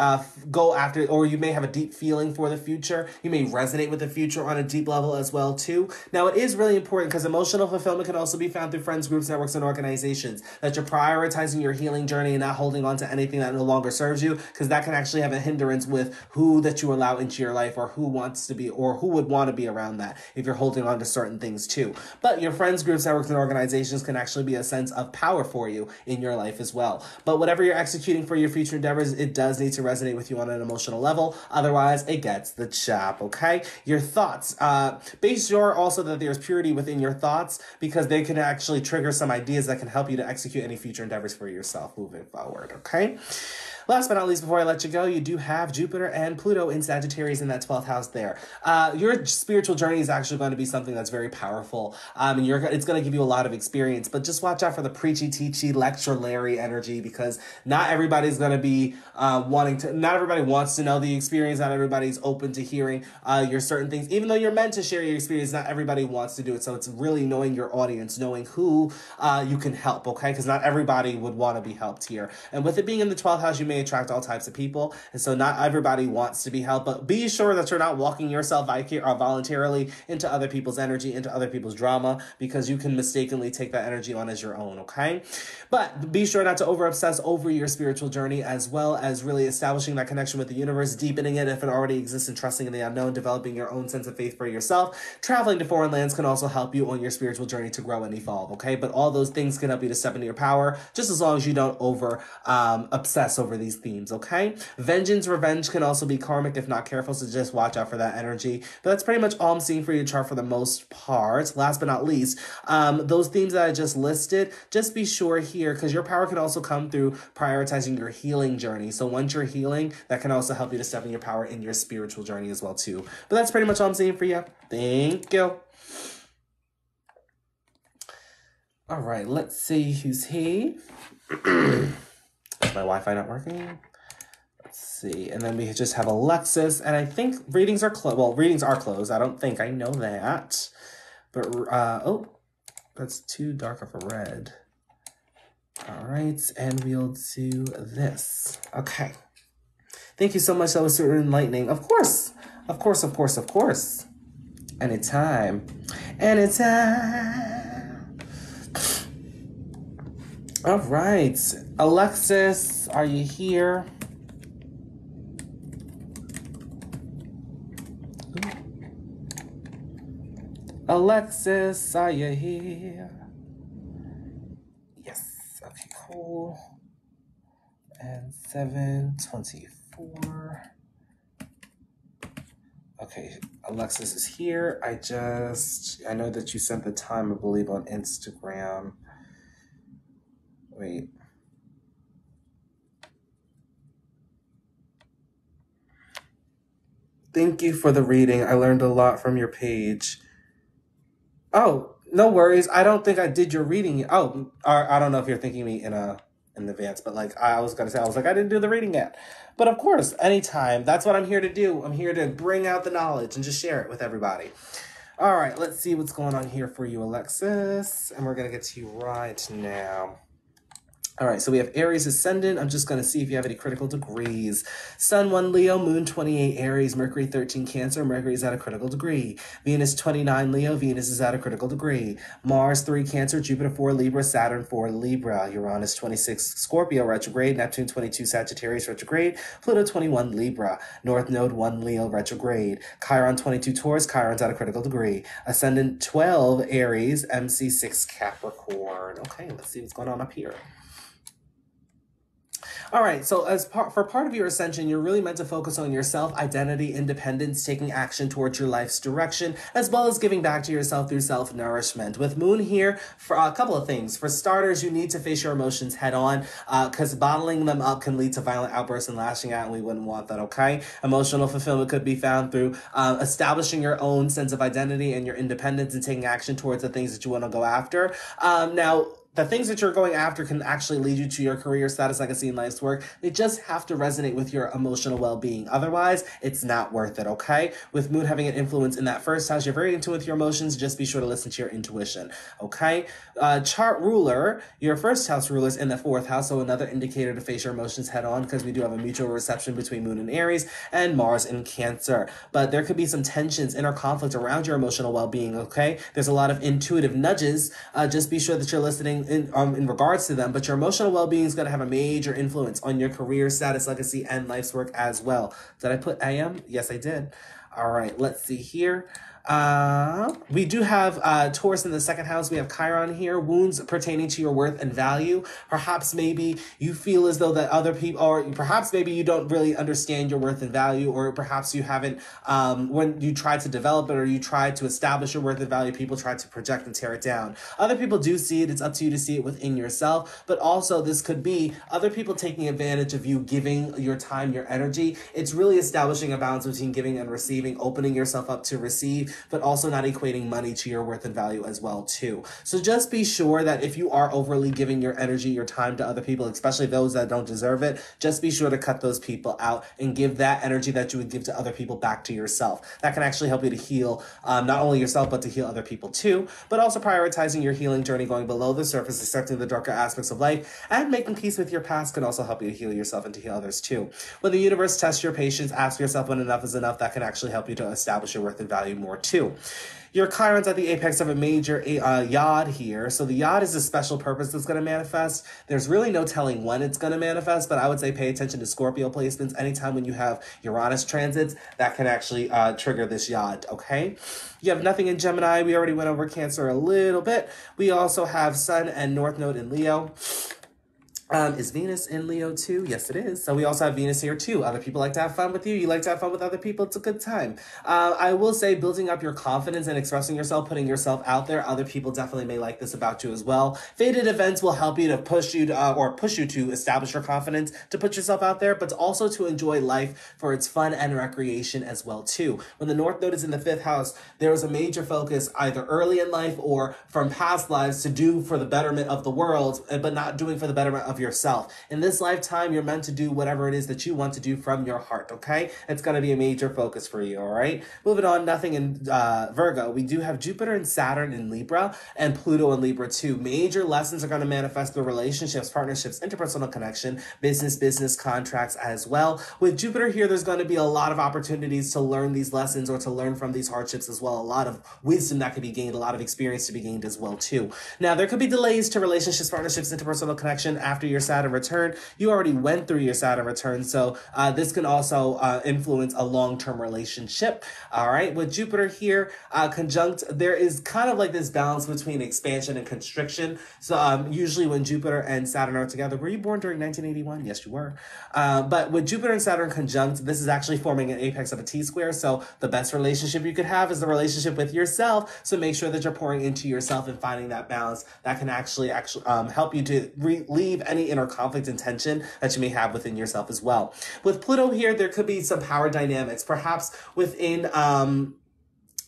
go after, or you may have a deep feeling for the future. You may resonate with the future on a deep level as well too. Now, it is really important because emotional fulfillment can also be found through friends, groups, networks, and organizations. That you're prioritizing your healing journey and not holding on to anything that no longer serves you, because that can actually have a hindrance with who that you allow into your life or who wants to be or who would want to be around that if you're holding on to certain things too. But your friends, groups, networks, and organizations can actually be a sense of power for you in your life as well. But whatever you're executing for your future endeavors, it does need to resonate with you on an emotional level. Otherwise, it gets the chop, okay? Your thoughts. Be sure also that there's purity within your thoughts, because they can actually trigger some ideas that can help you to execute any future endeavors for yourself moving forward, okay? Last but not least, before I let you go, you do have Jupiter and Pluto in Sagittarius in that 12th house there. Your spiritual journey is actually going to be something that's very powerful. And it's going to give you a lot of experience, but just watch out for the preachy, teachy, lecture Larry energy, because not everybody's going to be not everybody wants to know the experience. Not everybody's open to hearing your certain things. Even though you're meant to share your experience, not everybody wants to do it. So it's really knowing your audience, knowing who you can help, okay? Because not everybody would want to be helped here. And with it being in the 12th house, you may attract all types of people, and so not everybody wants to be helped, but be sure that you're not walking yourself voluntarily into other people's energy, into other people's drama, because you can mistakenly take that energy on as your own, okay? But be sure not to over obsess over your spiritual journey, as well as really establishing that connection with the universe, deepening it if it already exists, and trusting in the unknown, developing your own sense of faith for yourself. Traveling to foreign lands can also help you on your spiritual journey to grow and evolve, okay? But all those things can help you to step into your power, just as long as you don't over obsess over these themes, okay? Vengeance, revenge can also be karmic if not careful, so just watch out for that energy. But that's pretty much all I'm seeing for your chart for the most part. Last but not least, those themes that I just listed, just be sure here, because your power can also come through prioritizing your healing journey. So once you're healing, that can also help you to step in your power in your spiritual journey as well too. But that's pretty much all I'm seeing for you. Thank you. All right, let's see who's he. Is my Wi-Fi not working? Let's see. And then we just have Alexis. And I think readings are closed. Well, readings are closed. I don't think. I know that. But, oh, that's too dark of a red. All right. And we'll do this. Okay. Thank you so much. That was super enlightening. Of course. Of course, of course, of course. Anytime. Anytime. All right, Alexis, are you here? Alexis, are you here? Yes, okay, cool. And 7:24. Okay, Alexis is here. I know that you sent the time, I believe, on Instagram. Wait. Thank you for the reading. I learned a lot from your page. Oh, no worries. I don't think I did your reading. Oh, I don't know if you're thinking me in advance, but like I was gonna say, I was like, I didn't do the reading yet. But of course, anytime. That's what I'm here to do. I'm here to bring out the knowledge and just share it with everybody. All right, let's see what's going on here for you, Alexis. And we're gonna get to you right now. All right, so we have Aries ascendant. I'm just going to see if you have any critical degrees. Sun 1 Leo, Moon 28 Aries, Mercury 13 Cancer. Mercury is at a critical degree. Venus 29 Leo, Venus is at a critical degree. Mars 3 Cancer, Jupiter 4 Libra, Saturn 4 Libra. Uranus 26 Scorpio retrograde, Neptune 22 Sagittarius retrograde, Pluto 21 Libra, North Node 1 Leo retrograde, Chiron 22 Taurus, Chiron's at a critical degree. Ascendant 12 Aries, MC 6 Capricorn. Okay, let's see what's going on up here. All right, so for part of your ascension, you're really meant to focus on yourself, identity, independence, taking action towards your life's direction, as well as giving back to yourself through self-nourishment. With Moon here, for a couple of things. For starters, you need to face your emotions head on, because bottling them up can lead to violent outbursts and lashing out, and we wouldn't want that, okay? Emotional fulfillment could be found through establishing your own sense of identity and your independence and taking action towards the things that you want to go after. Now, the things that you're going after can actually lead you to your career status, legacy, and life's work. They just have to resonate with your emotional well-being. Otherwise, it's not worth it, okay? With Moon having an influence in that first house, you're very in tune with your emotions. Just be sure to listen to your intuition, okay? Chart ruler, your first house ruler is in the fourth house, so another indicator to face your emotions head on, because we do have a mutual reception between Moon in Aries and Mars in Cancer. But there could be some tensions, inner conflict around your emotional well-being, okay? There's a lot of intuitive nudges. Just be sure that you're listening in regards to them, but your emotional well-being is going to have a major influence on your career status, legacy, and life's work as well. Did I put AM? Yes, I did. All right, let's see here. We do have Taurus in the second house. We have Chiron here, wounds pertaining to your worth and value. Perhaps maybe you feel as though that other people, or perhaps maybe you don't really understand your worth and value, or perhaps you haven't, when you try to develop it or you try to establish your worth and value, people try to project and tear it down. Other people do see it. It's up to you to see it within yourself, but also this could be other people taking advantage of you, giving your time, your energy. It's really establishing a balance between giving and receiving, opening yourself up to receive, but also not equating money to your worth and value as well too. So just be sure that if you are overly giving your energy, your time to other people, especially those that don't deserve it, just be sure to cut those people out and give that energy that you would give to other people back to yourself. That can actually help you to heal not only yourself, but to heal other people too, but also prioritizing your healing journey, going below the surface, accepting the darker aspects of life, and making peace with your past can also help you to heal yourself and to heal others too. When the universe tests your patience, ask yourself when enough is enough. That can actually help you to establish your worth and value more too. Your Chiron's at the apex of a major yod here. So the yod is a special purpose that's going to manifest. There's really no telling when it's going to manifest, but I would say pay attention to Scorpio placements. Anytime when you have Uranus transits, that can actually trigger this yod, okay? You have nothing in Gemini. We already went over Cancer a little bit. We also have Sun and North Node in Leo. Is Venus in Leo too? Yes, it is. So we also have Venus here too. Other people like to have fun with you. You like to have fun with other people. It's a good time. I will say building up your confidence and expressing yourself, putting yourself out there. Other people definitely may like this about you as well. Fated events will help you to push you to establish your confidence, to put yourself out there, but also to enjoy life for its fun and recreation as well too. When the North Node is in the fifth house, there is a major focus either early in life or from past lives to do for the betterment of the world, but not doing for the betterment of yourself. In this lifetime, you're meant to do whatever it is that you want to do from your heart, okay? It's going to be a major focus for you, all right? Moving on, nothing in Virgo. We do have Jupiter and Saturn in Libra and Pluto in Libra too. Major lessons are going to manifest through relationships, partnerships, interpersonal connection, business contracts as well. With Jupiter here, there's going to be a lot of opportunities to learn these lessons or to learn from these hardships as well. A lot of wisdom that can be gained, a lot of experience to be gained as well too. Now, there could be delays to relationships, partnerships, interpersonal connection after your Saturn return. You already went through your Saturn return, so this can also influence a long-term relationship. All right, with Jupiter here conjunct, there is kind of like this balance between expansion and constriction. So usually when Jupiter and Saturn are together, were you born during 1981? Yes, you were. But with Jupiter and Saturn conjunct, this is actually forming an apex of a T-square. So the best relationship you could have is the relationship with yourself. So make sure that you're pouring into yourself and finding that balance. That can actually help you to relieve any inner conflict and tension that you may have within yourself as well. With Pluto here, there could be some power dynamics, perhaps within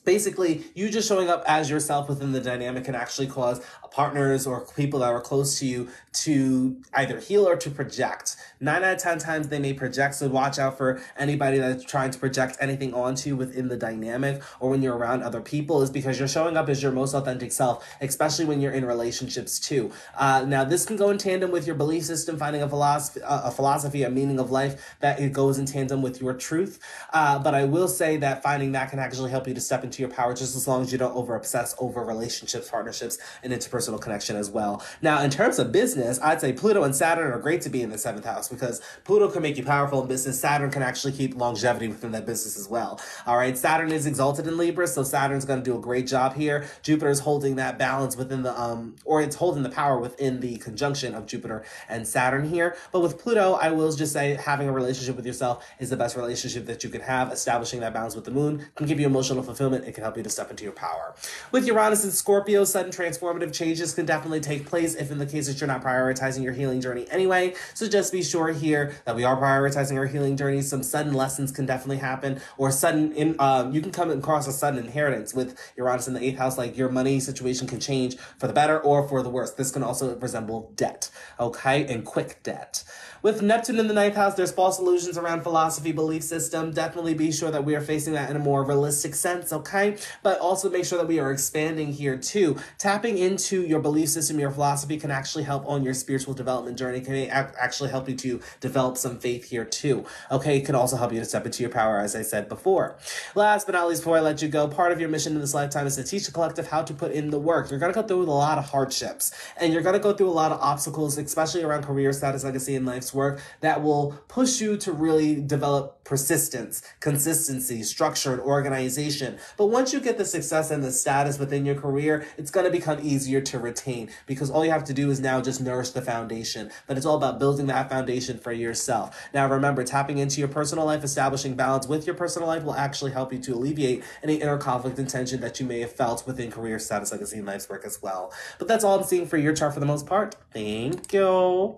basically, you just showing up as yourself within the dynamic can actually cause partners or people that are close to you to either heal or to project. 9 out of 10 times they may project, so watch out for anybody that's trying to project anything onto you within the dynamic or when you're around other people, is because you're showing up as your most authentic self, especially when you're in relationships too. Now, this can go in tandem with your belief system, finding a philosophy, a meaning of life that it goes in tandem with your truth. But I will say that finding that can actually help you to step into your power, just as long as you don't over-obsess over relationships, partnerships, and interpersonal connection as well. Now, in terms of business, I'd say Pluto and Saturn are great to be in the 7th house, because Pluto can make you powerful in business. Saturn can actually keep longevity within that business as well. All right, Saturn is exalted in Libra, so Saturn's going to do a great job here. Jupiter is holding that balance within the, or it's holding the power within the conjunction of Jupiter and Saturn here. But with Pluto, I will just say having a relationship with yourself is the best relationship that you could have. Establishing that balance with the moon can give you emotional fulfillment. It can help you to step into your power. With Uranus and Scorpio, sudden transformative change changes can definitely take place if in the case that you're not prioritizing your healing journey anyway. So just be sure here that we are prioritizing our healing journey. Some sudden lessons can definitely happen, or you can come across a sudden inheritance with Uranus in the 8th house. Like your money situation can change for the better or for the worse. This can also resemble debt, okay, and quick debt. With Neptune in the 9th house, there's false illusions around philosophy, belief system. Definitely be sure that we are facing that in a more realistic sense, okay? But also make sure that we are expanding here too. Tapping into your belief system, your philosophy can actually help on your spiritual development journey. Can actually help you to develop some faith here too, okay? It can also help you to step into your power, as I said before. Last but not least, before I let you go, part of your mission in this lifetime is to teach the collective how to put in the work. You're going to go through a lot of hardships, and you're going to go through a lot of obstacles, especially around career, status, legacy, and life's work, that will push you to really develop persistence, consistency, structure, and organization. But once you get the success and the status within your career, it's going to become easier to retain, because all you have to do is now just nourish the foundation. But it's all about building that foundation for yourself. Now remember, tapping into your personal life, establishing balance with your personal life will actually help you to alleviate any inner conflict and tension that you may have felt within career, status, legacy, and life's work as well. But that's all I'm seeing for your chart for the most part. Thank you.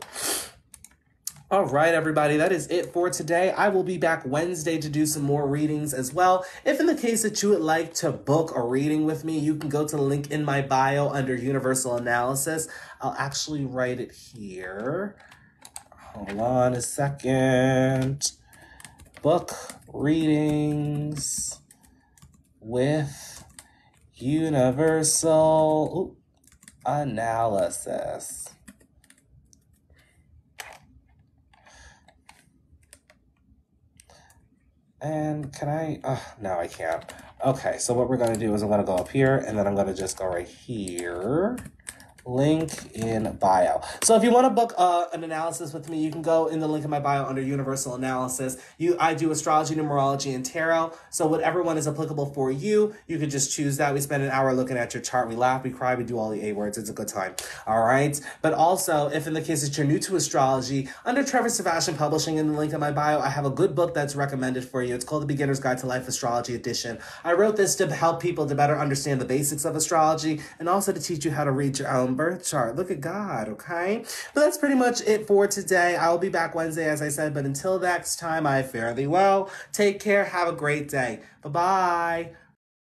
All right, everybody, that is it for today. I will be back Wednesday to do some more readings as well. If in the case that you would like to book a reading with me, you can go to the link in my bio under Universal Analysis. I'll actually write it here. Hold on a second. Book readings with Universal Analysis. And can I, no, I can't. Okay, so what we're going to do is I'm going to go up here, and then I'm going to just go right here. Link in bio. So if you want to book an analysis with me, you can go in the link in my bio under Universal Analysis. I do astrology, numerology, and tarot. So whatever one is applicable for you, you could just choose that. We spend an hour looking at your chart. We laugh, we cry, we do all the A words. It's a good time. All right. But also, if in the case that you're new to astrology, under Trevor Sebastian Publishing in the link in my bio, I have a good book that's recommended for you. It's called The Beginner's Guide to Life Astrology Edition. I wrote this to help people to better understand the basics of astrology and also to teach you how to read your own birth chart. Look at God, okay? But that's pretty much it for today. I'll be back Wednesday, as I said, but until next time, I fare thee well. Take care. Have a great day. Bye-bye.